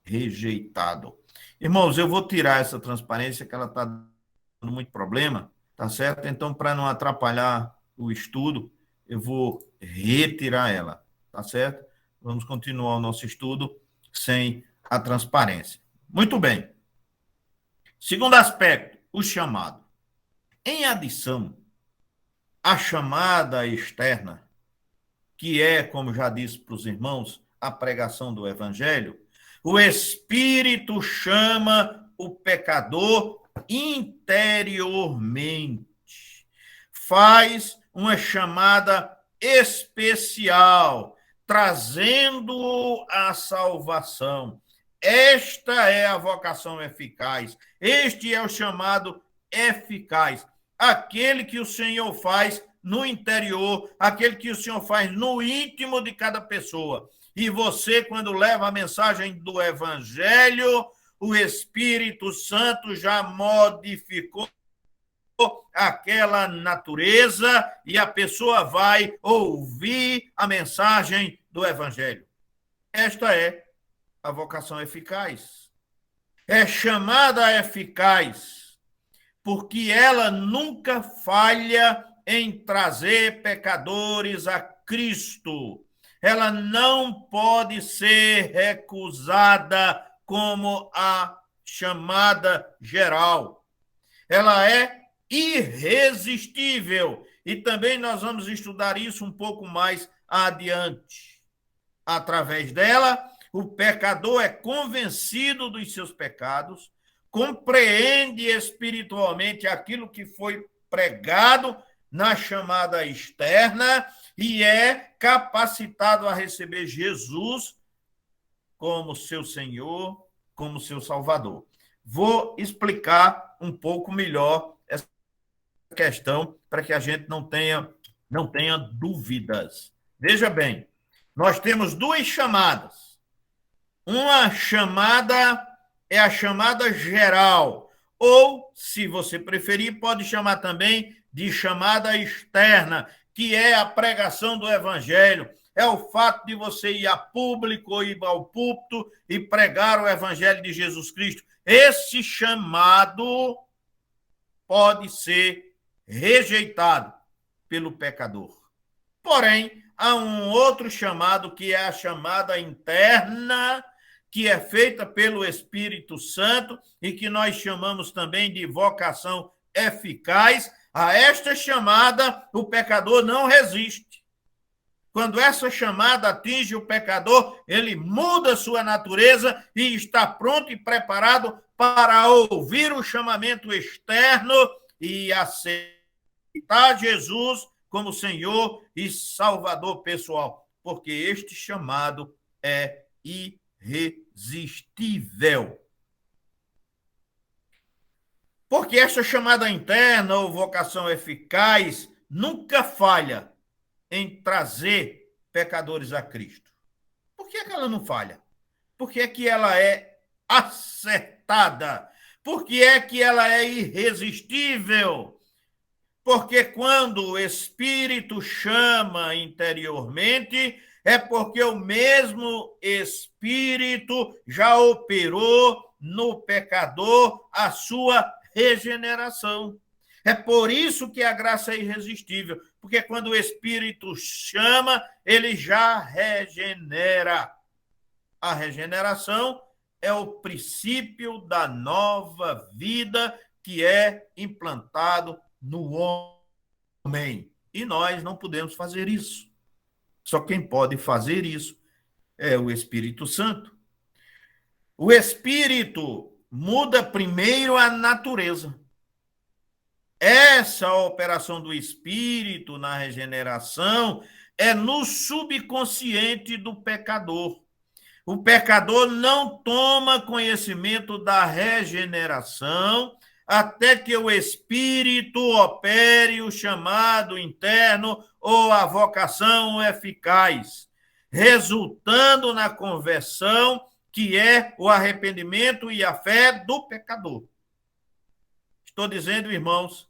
Rejeitado. Irmãos, eu vou tirar essa transparência, que ela está dando muito problema, tá certo? Então, para não atrapalhar o estudo, eu vou retirar ela, tá certo? Vamos continuar o nosso estudo sem a transparência. Muito bem. Segundo aspecto, o chamado. Em adição à chamada externa, que é, como já disse para os irmãos, a pregação do Evangelho, o Espírito chama o pecador interiormente. Faz uma chamada especial, trazendo-o à salvação. Esta é a vocação eficaz. Este é o chamado eficaz. Aquele que o Senhor faz no interior, aquele que o Senhor faz no íntimo de cada pessoa. E você, quando leva a mensagem do Evangelho, o Espírito Santo já modificou aquela natureza e a pessoa vai ouvir a mensagem do Evangelho. Esta é a vocação eficaz. É chamada eficaz porque ela nunca falha em trazer pecadores a Cristo. Ela não pode ser recusada como a chamada geral. Ela é irresistível. E também nós vamos estudar isso um pouco mais adiante. Através dela, o pecador é convencido dos seus pecados, compreende espiritualmente aquilo que foi pregado na chamada externa e é capacitado a receber Jesus como seu Senhor, como seu Salvador. Vou explicar um pouco melhor essa questão para que a gente não tenha Não tenha dúvidas. Veja bem, nós temos duas chamadas. Uma chamada é a chamada geral, ou, se você preferir, pode chamar também de chamada externa, que é a pregação do evangelho. É o fato de você ir a público, ir ao púlpito e pregar o evangelho de Jesus Cristo. Esse chamado pode ser rejeitado pelo pecador. Porém, há um outro chamado, que é a chamada interna, que é feita pelo Espírito Santo e que nós chamamos também de vocação eficaz. A esta chamada, o pecador não resiste. Quando essa chamada atinge o pecador, ele muda sua natureza e está pronto e preparado para ouvir o chamamento externo e aceitar Jesus como Senhor e Salvador pessoal, porque este chamado é irresistível. Porque esta chamada interna ou vocação eficaz nunca falha em trazer pecadores a Cristo. Por que ela não falha? Por que ela é acertada? Por que ela é irresistível? Porque quando o Espírito chama interiormente, é porque o mesmo Espírito já operou no pecador a sua regeneração. É por isso que a graça é irresistível, porque quando o Espírito chama, ele já regenera. A regeneração é o princípio da nova vida que é implantado no homem. E nós não podemos fazer isso. Só quem pode fazer isso é o Espírito Santo. O Espírito muda primeiro a natureza. Essa operação do Espírito na regeneração é no subconsciente do pecador. O pecador não toma conhecimento da regeneração até que o Espírito opere o chamado interno ou a vocação eficaz, resultando na conversão, que é o arrependimento e a fé do pecador. Estou dizendo, irmãos,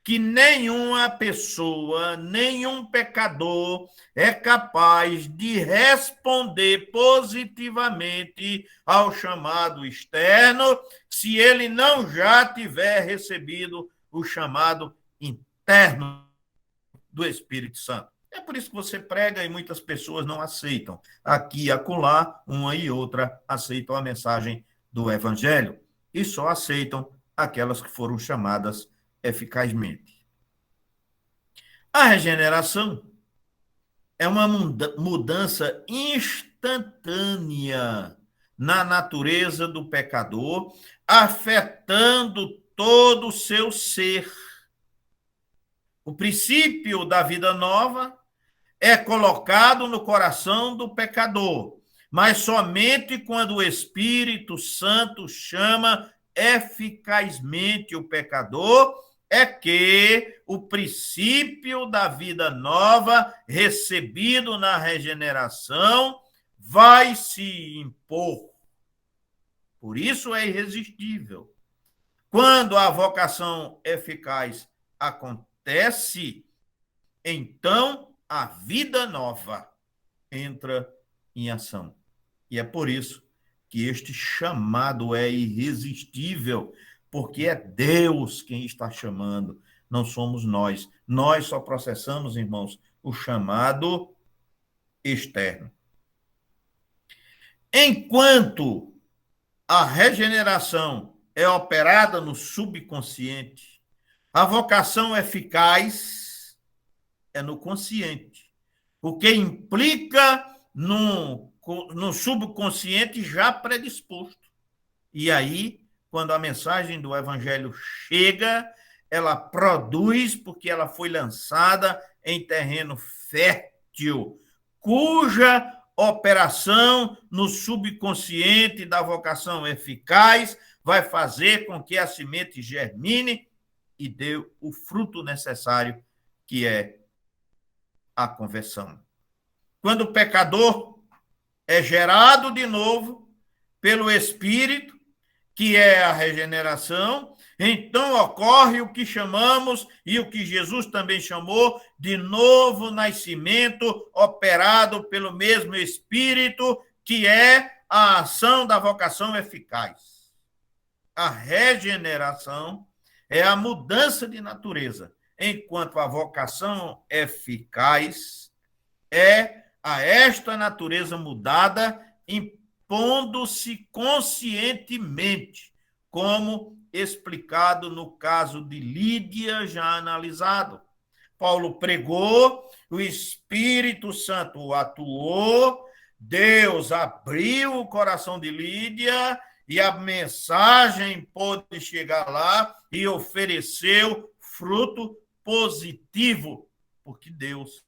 que nenhuma pessoa, nenhum pecador é capaz de responder positivamente ao chamado externo se ele não já tiver recebido o chamado interno do Espírito Santo. É por isso que você prega e muitas pessoas não aceitam. Aqui e acolá, uma e outra aceitam a mensagem do Evangelho e só aceitam aquelas que foram chamadas eficazmente. A regeneração é uma mudança instantânea na natureza do pecador, afetando todo o seu ser. O princípio da vida nova é colocado no coração do pecador, mas somente quando o Espírito Santo chama eficazmente o pecador é que o princípio da vida nova, recebido na regeneração, vai se impor. Por isso é irresistível. Quando a vocação eficaz acontece, então a vida nova entra em ação. E é por isso que este chamado é irresistível, porque é Deus quem está chamando, não somos nós. Nós só processamos, irmãos, o chamado externo. Enquanto a regeneração é operada no subconsciente, a vocação eficaz é no consciente, o que implica no subconsciente já predisposto. E aí, quando a mensagem do Evangelho chega, ela produz, porque ela foi lançada em terreno fértil, cuja operação no subconsciente da vocação eficaz vai fazer com que a semente germine e dê o fruto necessário, que é a conversão. Quando o pecador é gerado de novo pelo Espírito, que é a regeneração, então ocorre o que chamamos, e o que Jesus também chamou, de novo nascimento operado pelo mesmo Espírito, que é a ação da vocação eficaz. A regeneração é a mudança de natureza, enquanto a vocação eficaz é a esta natureza mudada, impondo-se conscientemente, como explicado no caso de Lídia, já analisado. Paulo pregou, o Espírito Santo atuou, Deus abriu o coração de Lídia e a mensagem pôde chegar lá e ofereceu fruto positivo, porque Deus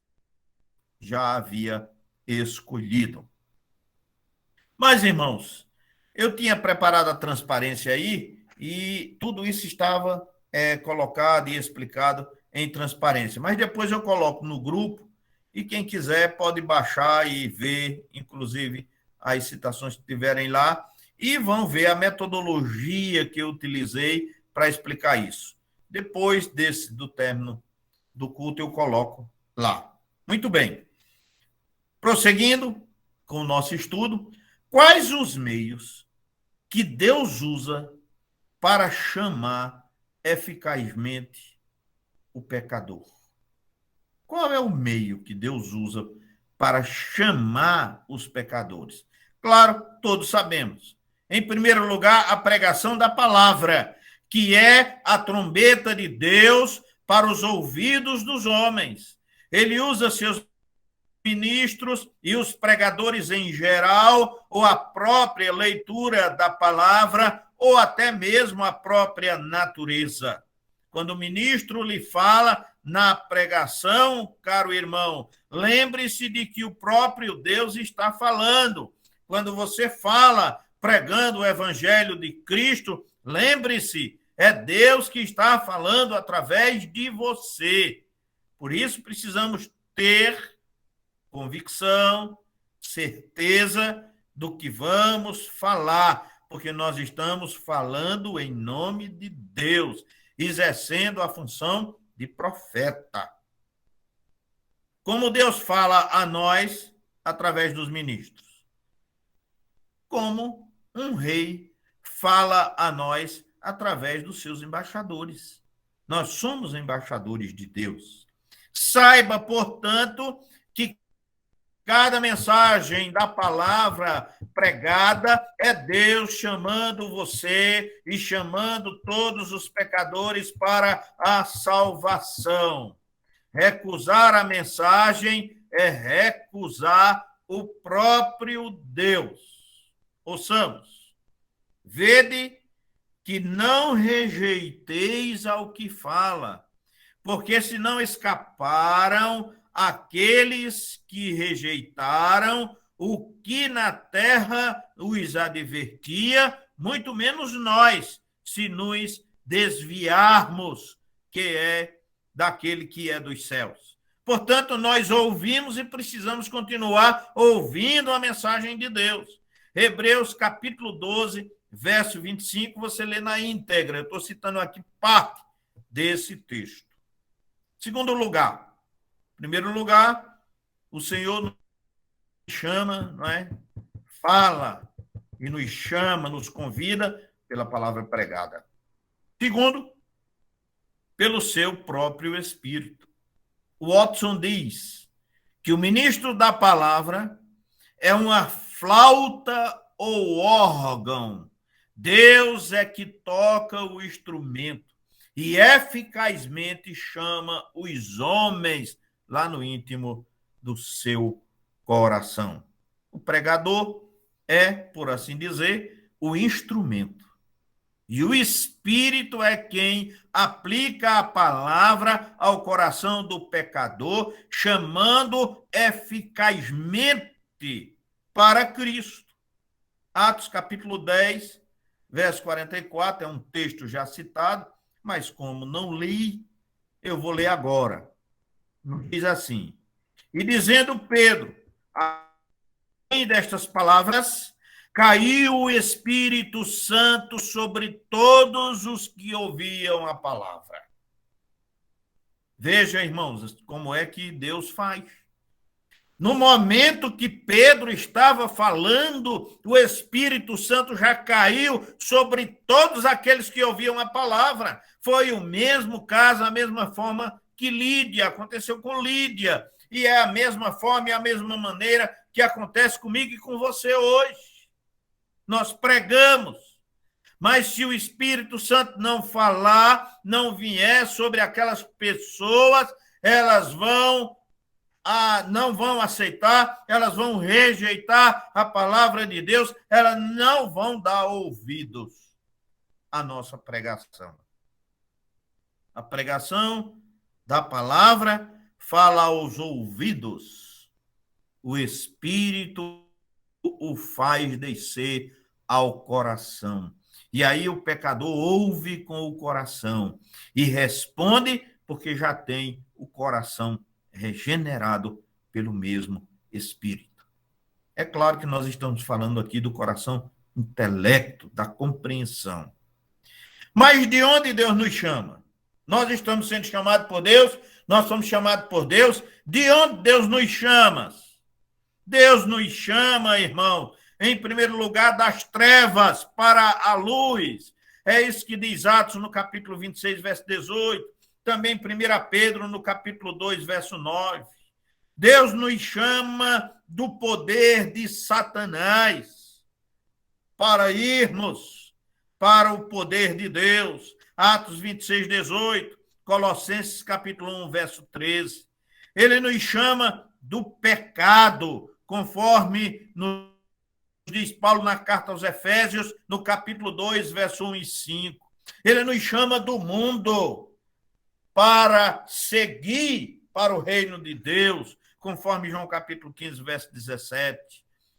já havia escolhido. Mas, irmãos, eu tinha preparado a transparência aí e tudo isso estava colocado e explicado em transparência. Mas depois eu coloco no grupo e quem quiser pode baixar e ver, inclusive, as citações que tiverem lá e vão ver a metodologia que eu utilizei para explicar isso. Depois do término do culto eu coloco lá. Muito bem. Prosseguindo com o nosso estudo, quais os meios que Deus usa para chamar eficazmente o pecador? Qual é o meio que Deus usa para chamar os pecadores? Claro, todos sabemos. Em primeiro lugar, a pregação da palavra, que é a trombeta de Deus para os ouvidos dos homens. Ele usa seus ministros e os pregadores em geral, ou a própria leitura da palavra, ou até mesmo a própria natureza. Quando o ministro lhe fala na pregação, caro irmão, lembre-se de que o próprio Deus está falando. Quando você fala pregando o evangelho de Cristo, lembre-se, é Deus que está falando através de você. Por isso precisamos ter convicção, certeza do que vamos falar, porque nós estamos falando em nome de Deus, exercendo a função de profeta. Como Deus fala a nós através dos ministros? Como um rei fala a nós através dos seus embaixadores. Nós somos embaixadores de Deus. Saiba, portanto, que cada mensagem da palavra pregada é Deus chamando você e chamando todos os pecadores para a salvação. Recusar a mensagem é recusar o próprio Deus. Ouçamos. Vede que não rejeiteis ao que fala, porque se não escaparam aqueles que rejeitaram o que na terra os advertia, muito menos nós, se nos desviarmos, que é daquele que é dos céus. Portanto, nós ouvimos e precisamos continuar ouvindo a mensagem de Deus. Hebreus capítulo 12, verso 25, você lê na íntegra. Eu estou citando aqui parte desse texto. Segundo lugar, em primeiro lugar, o Senhor nos chama, não é? Fala e nos chama, nos convida pela palavra pregada. Segundo, pelo seu próprio Espírito. Watson diz que o ministro da palavra é uma flauta ou órgão. Deus é que toca o instrumento e eficazmente chama os homens lá no íntimo do seu coração. O pregador é, por assim dizer, o instrumento. E o Espírito é quem aplica a palavra ao coração do pecador, chamando eficazmente para Cristo. Atos capítulo 10, verso 44, é um texto já citado, mas como não li, eu vou ler agora. Diz assim: E dizendo Pedro, além destas palavras, caiu o Espírito Santo sobre todos os que ouviam a palavra. Veja, irmãos, como é que Deus faz. No momento que Pedro estava falando, o Espírito Santo já caiu sobre todos aqueles que ouviam a palavra. Foi o mesmo caso, a mesma forma que Lídia, aconteceu com Lídia. E é a mesma forma e a mesma maneira que acontece comigo e com você hoje. Nós pregamos, mas se o Espírito Santo não falar, não vier sobre aquelas pessoas, elas não vão aceitar, elas vão rejeitar a palavra de Deus, elas não vão dar ouvidos à nossa pregação. A pregação da palavra fala aos ouvidos, o Espírito o faz descer ao coração. E aí o pecador ouve com o coração e responde porque já tem o coração regenerado pelo mesmo Espírito. É claro que nós estamos falando aqui do coração intelecto, da compreensão. Mas de onde Deus nos chama? Nós estamos sendo chamados por Deus, nós somos chamados por Deus. De onde Deus nos chama? Deus nos chama, irmão, em primeiro lugar, das trevas para a luz. É isso que diz Atos no capítulo 26, verso 18. Também 1 Pedro no capítulo 2, verso 9. Deus nos chama do poder de Satanás para irmos para o poder de Deus. Atos 26, 18. Colossenses capítulo 1, verso 13. Ele nos chama do pecado, conforme nos diz Paulo na carta aos Efésios, no capítulo 2, verso 1 e 5. Ele nos chama do mundo para seguir para o reino de Deus, conforme João capítulo 15, verso 17.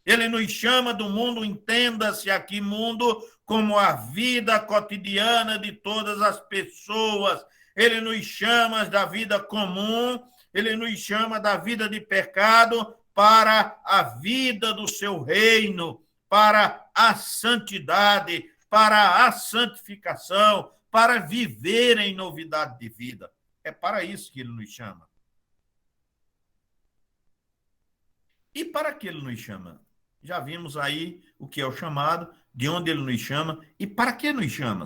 Ele nos chama do mundo, entenda-se aqui mundo, como a vida cotidiana de todas as pessoas. Ele nos chama da vida comum, ele nos chama da vida de pecado, para a vida do seu reino, para a santidade, para a santificação, para viver em novidade de vida. É para isso que ele nos chama. E para que ele nos chama? Já vimos aí o que é o chamado, de onde ele nos chama e para que nos chama.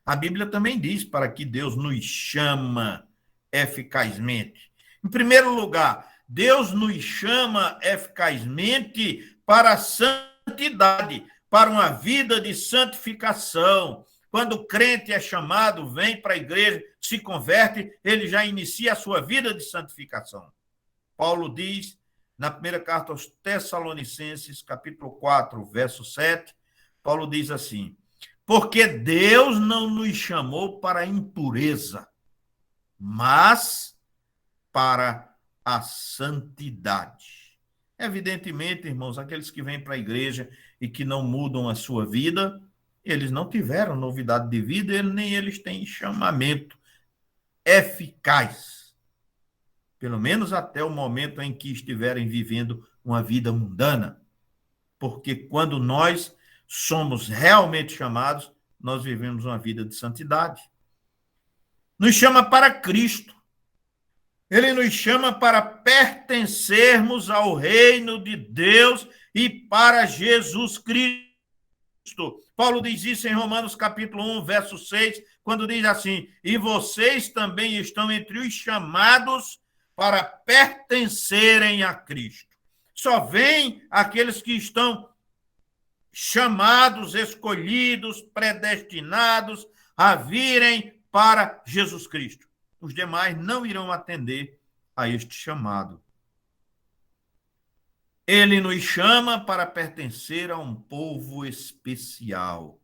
A Bíblia também diz para que Deus nos chama eficazmente. Em primeiro lugar, Deus nos chama eficazmente para a santidade, para uma vida de santificação. Quando o crente é chamado, vem para a igreja, se converte, ele já inicia a sua vida de santificação. Paulo diz, na primeira carta aos Tessalonicenses, capítulo 4, verso 7, Paulo diz assim: porque Deus não nos chamou para a impureza, mas para a santidade. Evidentemente, irmãos, aqueles que vêm para a igreja e que não mudam a sua vida, eles não tiveram novidade de vida, nem eles têm chamamento eficaz. Pelo menos até o momento em que estiverem vivendo uma vida mundana. Porque quando nós somos realmente chamados, nós vivemos uma vida de santidade. Nos chama para Cristo. Ele nos chama para pertencermos ao reino de Deus e para Jesus Cristo. Paulo diz isso em Romanos capítulo 1, verso 6, quando diz assim: e vocês também estão entre os chamados para pertencerem a Cristo. Só vem aqueles que estão chamados, escolhidos, predestinados a virem para Jesus Cristo. Os demais não irão atender a este chamado. Ele nos chama para pertencer a um povo especial,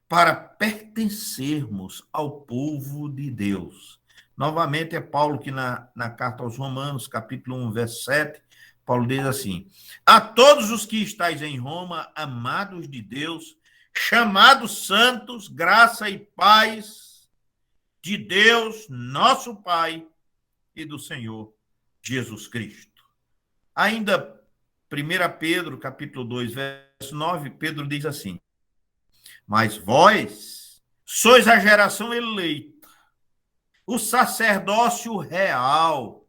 para pertencermos ao povo de Deus. Novamente é Paulo que na carta aos Romanos, capítulo 1, verso 7, Paulo diz assim: a todos os que estáis em Roma, amados de Deus, chamados santos, graça e paz de Deus, nosso Pai, e do Senhor Jesus Cristo. Ainda 1 Pedro, capítulo 2, verso 9, Pedro diz assim: mas vós sois a geração eleita, o sacerdócio real,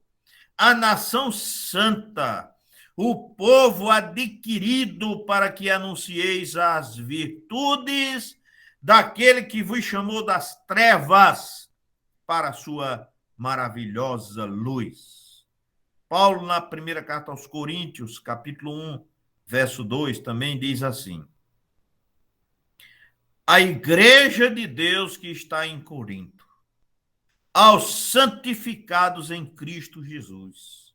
a nação santa, o povo adquirido para que anuncieis as virtudes daquele que vos chamou das trevas para a sua maravilhosa luz. Paulo, na primeira carta aos Coríntios, capítulo 1, verso 2, também diz assim: a igreja de Deus que está em Corinto, aos santificados em Cristo Jesus,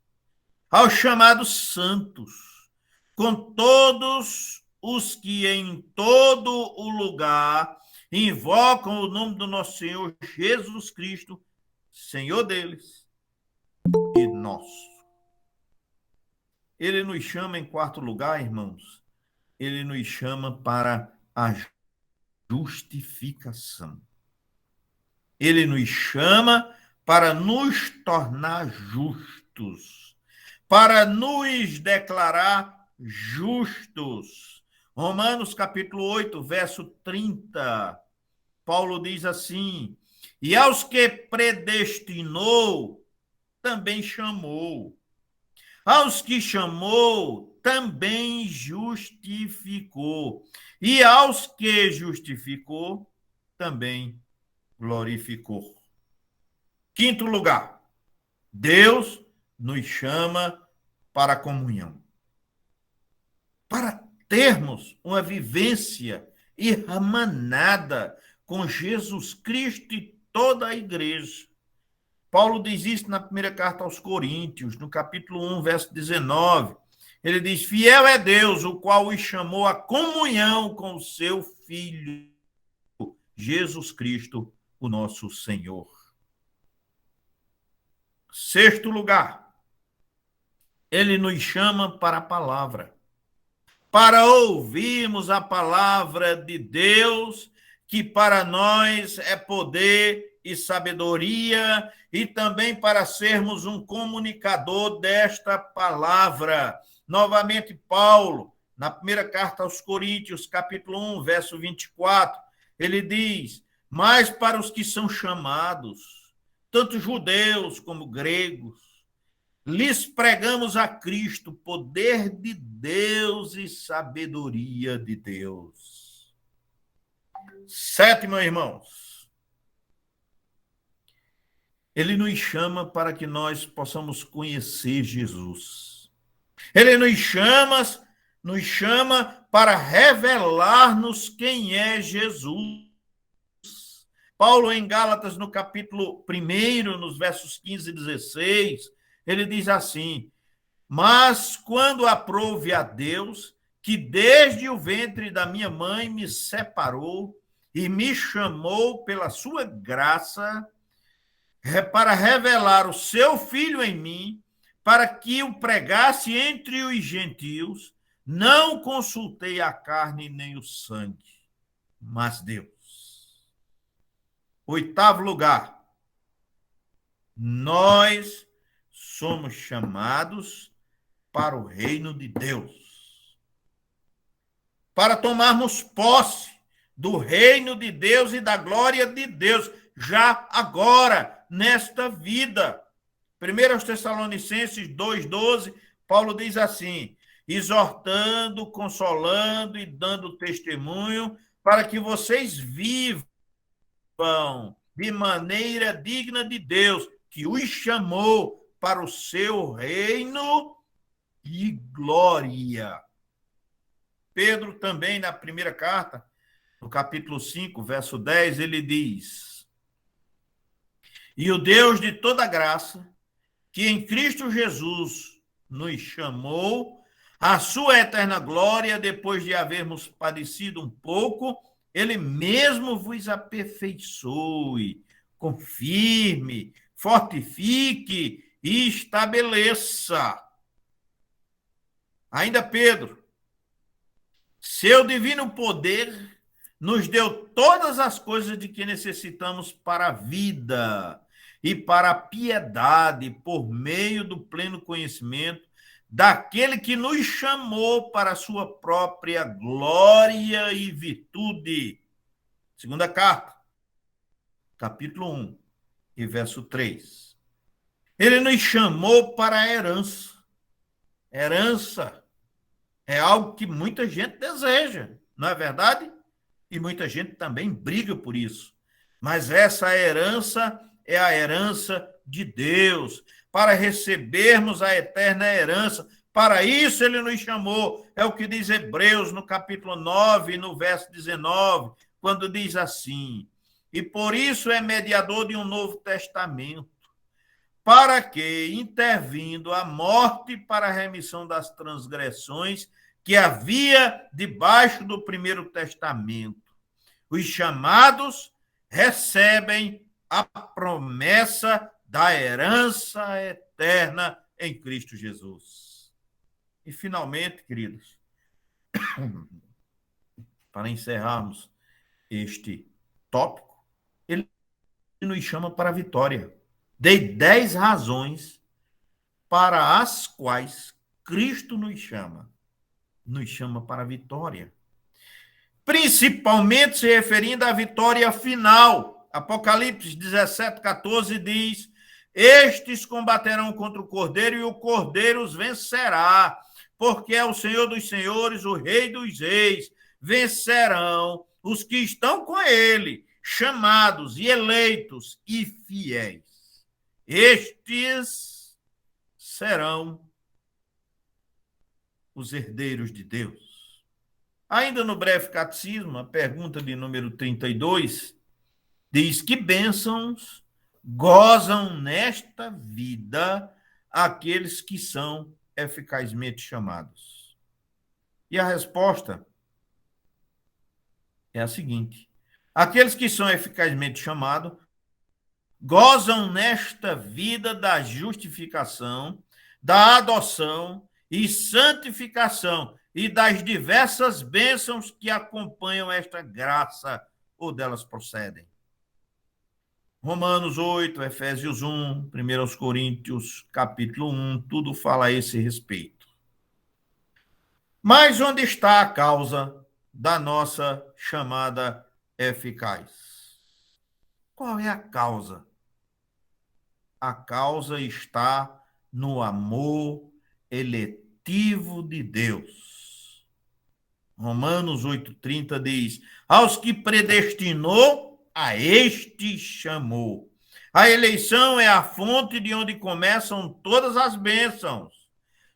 aos chamados santos, com todos os que em todo o lugar invocam o nome do nosso Senhor Jesus Cristo, Senhor deles e nosso. Ele nos chama, em quarto lugar, irmãos, ele nos chama para a justificação. Ele nos chama para nos tornar justos, para nos declarar justos. Romanos capítulo 8, verso 30, Paulo diz assim: e aos que predestinou, também chamou. Aos que chamou, também justificou. E aos que justificou, também glorificou. Quinto lugar, Deus nos chama para a comunhão. Para termos uma vivência irmanada com Jesus Cristo e toda a igreja. Paulo diz isso na primeira carta aos Coríntios, no capítulo 1, verso 19. Ele diz: fiel é Deus, o qual os chamou à comunhão com o seu Filho, Jesus Cristo, o nosso Senhor. Sexto lugar, ele nos chama para a palavra, para ouvirmos a palavra de Deus, que para nós é poder e sabedoria, e também para sermos um comunicador desta palavra. Novamente, Paulo, na primeira carta aos Coríntios, capítulo 1, verso 24, ele diz: mas para os que são chamados, tanto judeus como gregos, lhes pregamos a Cristo, poder de Deus e sabedoria de Deus. Sétimo, irmãos, ele nos chama para que nós possamos conhecer Jesus. Ele nos chama para revelar-nos quem é Jesus. Paulo, em Gálatas, no capítulo 1, nos versos 15 e 16, ele diz assim: mas quando aprouve a Deus, que desde o ventre da minha mãe me separou e me chamou pela sua graça, para revelar o seu Filho em mim, para que o pregasse entre os gentios, não consultei a carne nem o sangue, mas Deus. Oitavo lugar, nós somos chamados para o reino de Deus, para tomarmos posse do reino de Deus e da glória de Deus, já agora, nesta vida. 1 Tessalonicenses 2,12, Paulo diz assim: exortando, consolando e dando testemunho para que vocês vivam de maneira digna de Deus, que os chamou para o seu reino e glória. Pedro também, na primeira carta, no capítulo 5, verso 10, ele diz: e o Deus de toda graça, que em Cristo Jesus nos chamou à sua eterna glória, depois de havermos padecido um pouco, ele mesmo vos aperfeiçoe, confirme, fortifique e estabeleça. Ainda Pedro: seu divino poder nos deu todas as coisas de que necessitamos para a vida e para a piedade, por meio do pleno conhecimento daquele que nos chamou para a sua própria glória e virtude. Segunda carta, capítulo 1, e verso 3. Ele nos chamou para a herança. Herança é algo que muita gente deseja, não é verdade? E muita gente também briga por isso. Mas essa herança é a herança de Deus, para recebermos a eterna herança. Para isso ele nos chamou. É o que diz Hebreus no capítulo 9, no verso 19, quando diz assim: e por isso é mediador de um novo testamento, para que, intervindo a morte para a remissão das transgressões que havia debaixo do primeiro testamento, os chamados recebem a promessa da herança eterna em Cristo Jesus. E, finalmente, queridos, para encerrarmos este tópico, ele nos chama para a vitória. Dei 10 razões para as quais Cristo nos chama para a vitória. Principalmente se referindo à vitória final. Apocalipse 17, 14 diz: estes combaterão contra o Cordeiro e o Cordeiro os vencerá, porque é o Senhor dos senhores, o Rei dos reis. Vencerão os que estão com ele, chamados e eleitos e fiéis. Estes serão os herdeiros de Deus. Ainda no breve catecismo, a pergunta de número 32 diz: que bênçãos gozam nesta vida aqueles que são eficazmente chamados? E a resposta é a seguinte: aqueles que são eficazmente chamados gozam nesta vida da justificação, da adoção e santificação e das diversas bênçãos que acompanham esta graça ou delas procedem. Romanos 8, Efésios 1, 1 Coríntios, capítulo 1, tudo fala a esse respeito. Mas onde está a causa da nossa chamada eficaz? Qual é a causa? A causa está no amor eletivo de Deus. Romanos 8,30 diz: aos que predestinou, a este chamou. A eleição é a fonte de onde começam todas as bênçãos.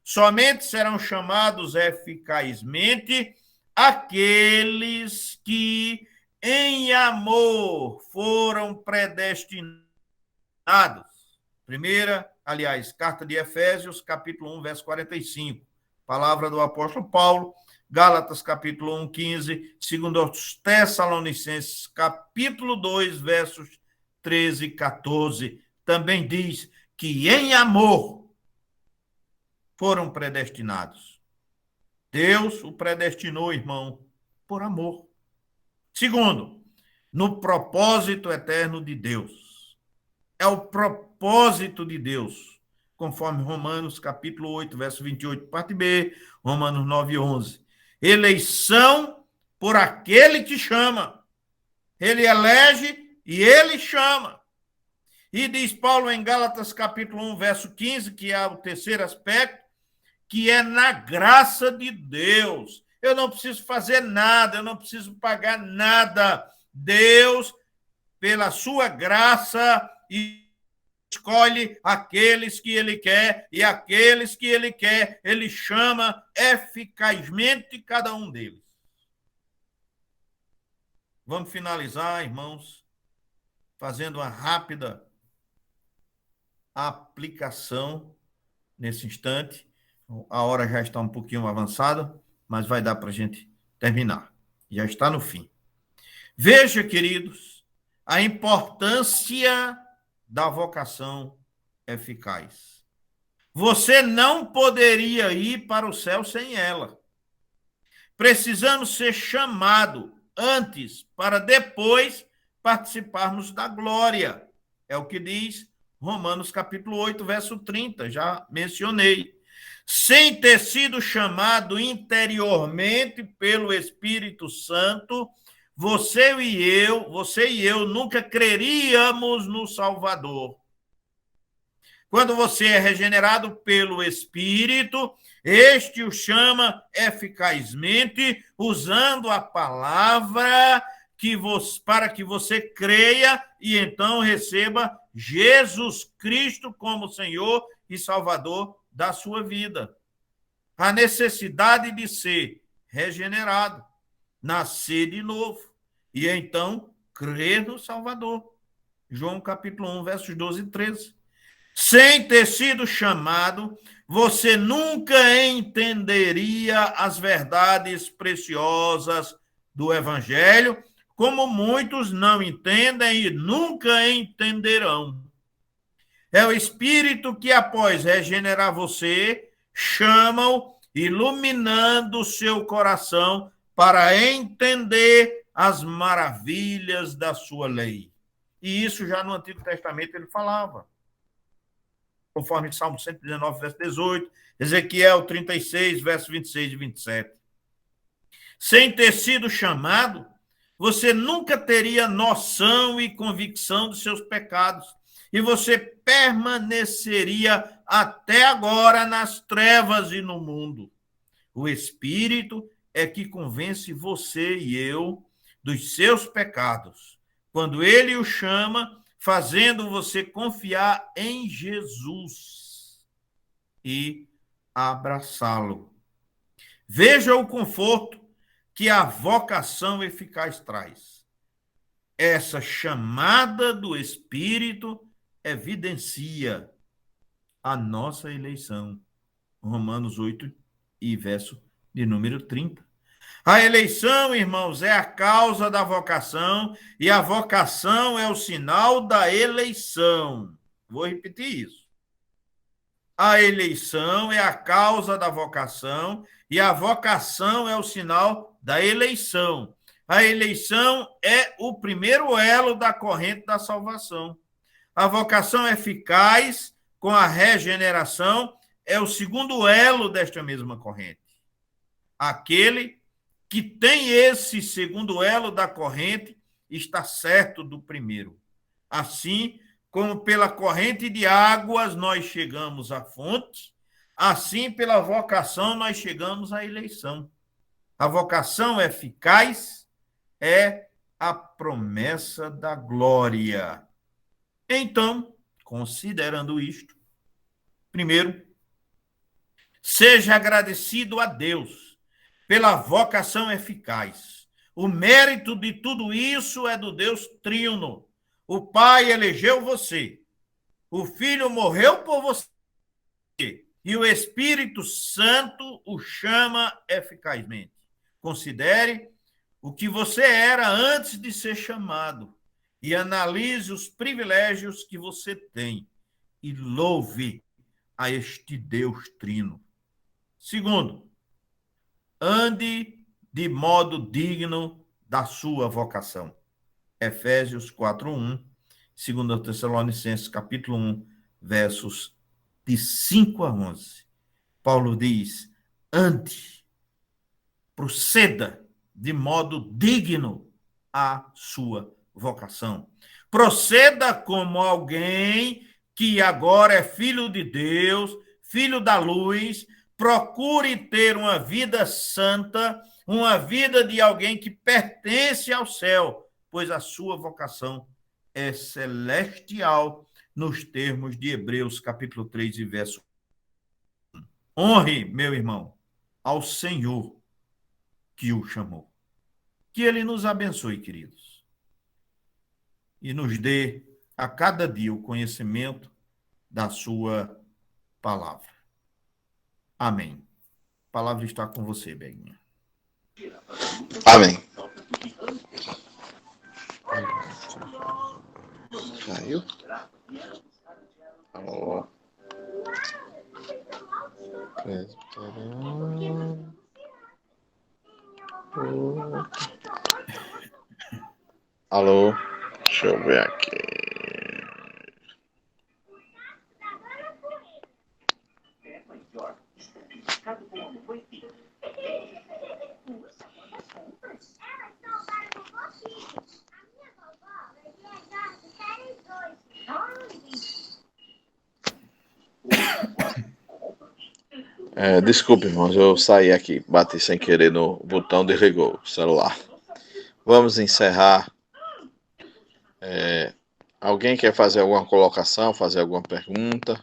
Somente serão chamados eficazmente aqueles que em amor foram predestinados. Carta de Efésios, capítulo 1, verso 45. Palavra do apóstolo Paulo. Gálatas, capítulo 1, 15. Segundo aos Tessalonicenses, capítulo 2, versos 13 e 14. Também diz que em amor foram predestinados. Deus o predestinou, irmão, por amor. Segundo, no propósito eterno de Deus. É o propósito de Deus, conforme Romanos, capítulo 8, verso 28, parte B, Romanos 9, 11. Eleição por aquele que chama. Ele elege e ele chama. E diz Paulo em Gálatas, capítulo 1, verso 15, que é o terceiro aspecto, que é na graça de Deus. Eu não preciso fazer nada, eu não preciso pagar nada. Deus, pela sua graça, escolhe aqueles que ele quer, e aqueles que ele quer, ele chama eficazmente cada um deles. Vamos finalizar, irmãos, fazendo uma rápida aplicação nesse instante. A hora já está um pouquinho avançada, mas vai dar para a gente terminar. Já está no fim. Veja, queridos, a importância da vocação eficaz. Você não poderia ir para o céu sem ela. Precisamos ser chamados antes, para depois participarmos da glória. É o que diz Romanos capítulo 8, verso 30, já mencionei. sem ter sido chamado interiormente pelo Espírito Santo, você e eu nunca creríamos no Salvador. Quando você é regenerado pelo Espírito, este o chama eficazmente, usando a palavra para que você creia e então receba Jesus Cristo como Senhor e Salvador da sua vida. A necessidade de ser regenerado, nascer de novo e então crer no Salvador. João capítulo 1, versos 12 e 13. Sem ter sido chamado, você nunca entenderia as verdades preciosas do Evangelho, como muitos não entendem e nunca entenderão. É o Espírito que, após regenerar você, chama-o, iluminando o seu coração para entender as maravilhas da sua lei. E isso já no Antigo Testamento ele falava. Conforme Salmo 119, verso 18, Ezequiel 36, verso 26 e 27. Sem ter sido chamado, você nunca teria noção e convicção dos seus pecados, e você permaneceria até agora nas trevas e no mundo. O Espírito é que convence você e eu dos seus pecados, quando ele o chama, fazendo você confiar em Jesus e abraçá-lo. Veja o conforto que a vocação eficaz traz. Essa chamada do Espírito evidencia a nossa eleição. Romanos 8 e verso de número 30. A eleição, irmãos, é a causa da vocação e a vocação é o sinal da eleição. Vou repetir isso. A eleição é a causa da vocação e a vocação é o sinal da eleição. A eleição é o primeiro elo da corrente da salvação. A vocação eficaz com a regeneração é o segundo elo desta mesma corrente. Aquele que tem esse segundo elo da corrente está certo do primeiro. Assim como pela corrente de águas nós chegamos à fonte, assim pela vocação nós chegamos à eleição. A vocação eficaz é a promessa da glória. Então, considerando isto, primeiro, seja agradecido a Deus pela vocação eficaz. O mérito de tudo isso é do Deus Trino. O Pai elegeu você. O Filho morreu por você. E o Espírito Santo o chama eficazmente. Considere o que você era antes de ser chamado e analise os privilégios que você tem e louve a este Deus Trino. Segundo, ande de modo digno da sua vocação. Efésios 4:1, 2 Tessalonicenses capítulo 1, versos de 5 a 11. Paulo diz, ande, proceda de modo digno à sua vocação. Proceda como alguém que agora é filho de Deus, filho da luz, procure ter uma vida santa, uma vida de alguém que pertence ao céu, pois a sua vocação é celestial, nos termos de Hebreus, capítulo 3, e verso 1. Honre, meu irmão, ao Senhor que o chamou. Que ele nos abençoe, queridos, e nos dê a cada dia o conhecimento da sua palavra. Amém. A palavra está com você, Beguinha. Amém. Caiu? Alô. Presbiteriano. Alô. Deixa eu ver aqui. Desculpe, irmãos, eu saí aqui, bati sem querer no botão, desligou o celular. Vamos encerrar. Alguém quer fazer alguma colocação, fazer alguma pergunta?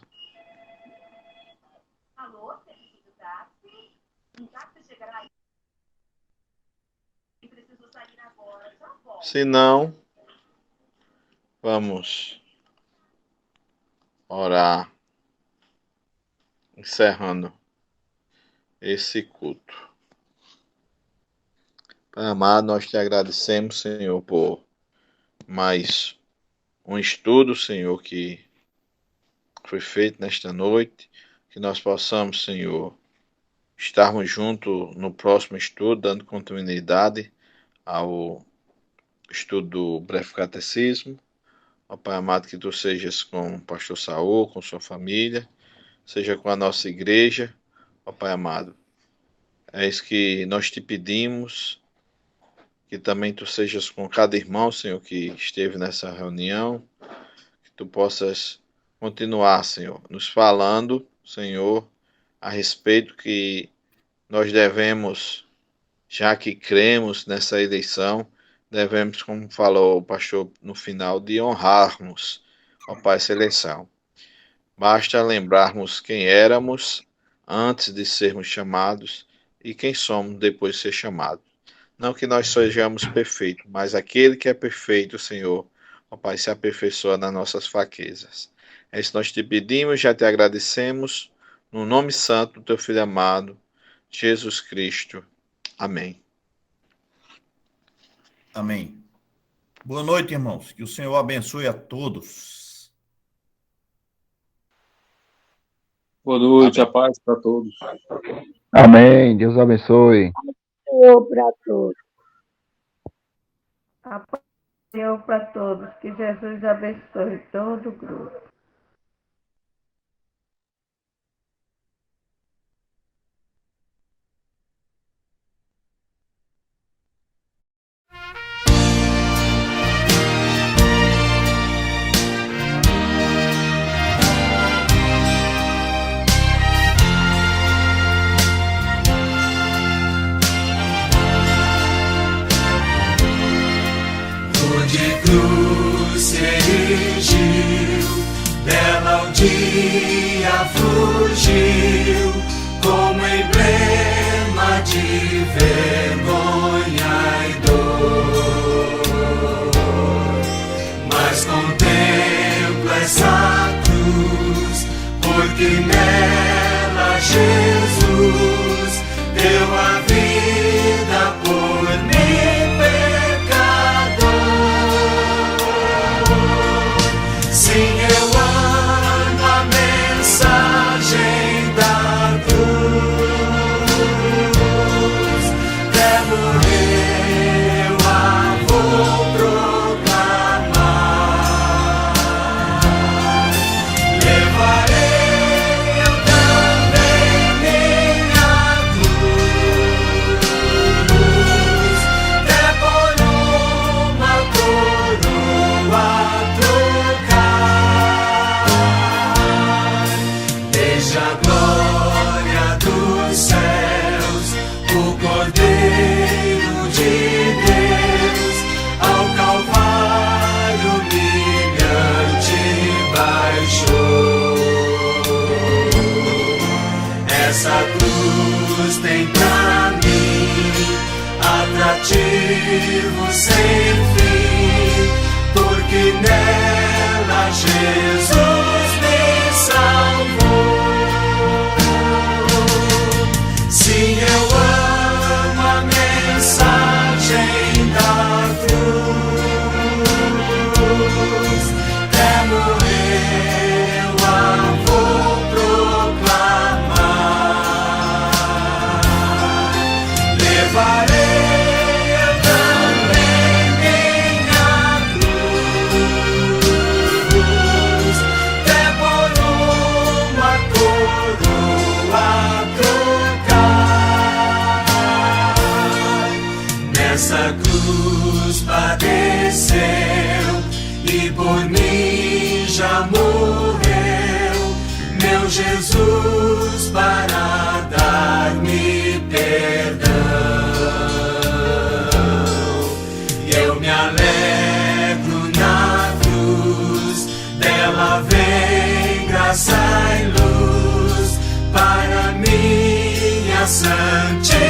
Se não, vamos orar, encerrando esse culto. Pai amado, nós te agradecemos, Senhor, por mais um estudo, Senhor, que foi feito nesta noite, que nós possamos, Senhor, estarmos juntos no próximo estudo, dando continuidade ao estudo do breve catecismo. Ó Pai amado, que tu sejas com o pastor Saul, com sua família, seja com a nossa igreja. Ó Pai amado, é isso que nós te pedimos, que também tu sejas com cada irmão, Senhor, que esteve nessa reunião, que tu possas continuar, Senhor, nos falando, Senhor, a respeito que nós devemos, já que cremos nessa eleição, devemos, como falou o pastor no final, de honrarmos, ó Pai, essa eleição. Basta lembrarmos quem éramos antes de sermos chamados e quem somos depois de ser chamados. Não que nós sejamos perfeitos, mas aquele que é perfeito, Senhor, ó Pai, se aperfeiçoa nas nossas fraquezas. É isso que nós te pedimos, já te agradecemos, no nome santo do teu Filho amado, Jesus Cristo. Amém. Amém. Boa noite, irmãos. Que o Senhor abençoe a todos. Boa noite, Amém. a paz para todos. Amém. Deus abençoe. Para todos. A paz do Senhor para todos. Que Jesus abençoe todo o grupo. Cruz se erigiu, dela um dia fugiu, como emblema de vergonha e dor. Mas contemplo essa cruz, porque nela Jesus deu a vida por mim. Sim, eu amo a mensagem da cruz. Até morrer eu a vou proclamar. Levarei eu também minha cruz, até por uma coroa desde a glória dos céus, o Cordeiro de Deus, ao Calvário humilhante baixou. Essa cruz tem pra mim atrativo sem fim, porque nela Jesus me salvou. Sim, eu amo a mensagem da cruz. Até morrer eu a vou proclamar. Levarei eu também minha cruz, até por uma coroa trocar. Nessa cruz padeceu e por mim já morreu, meu Jesus para dar eu me alegro na cruz, dela vem graça e luz para minha santidade.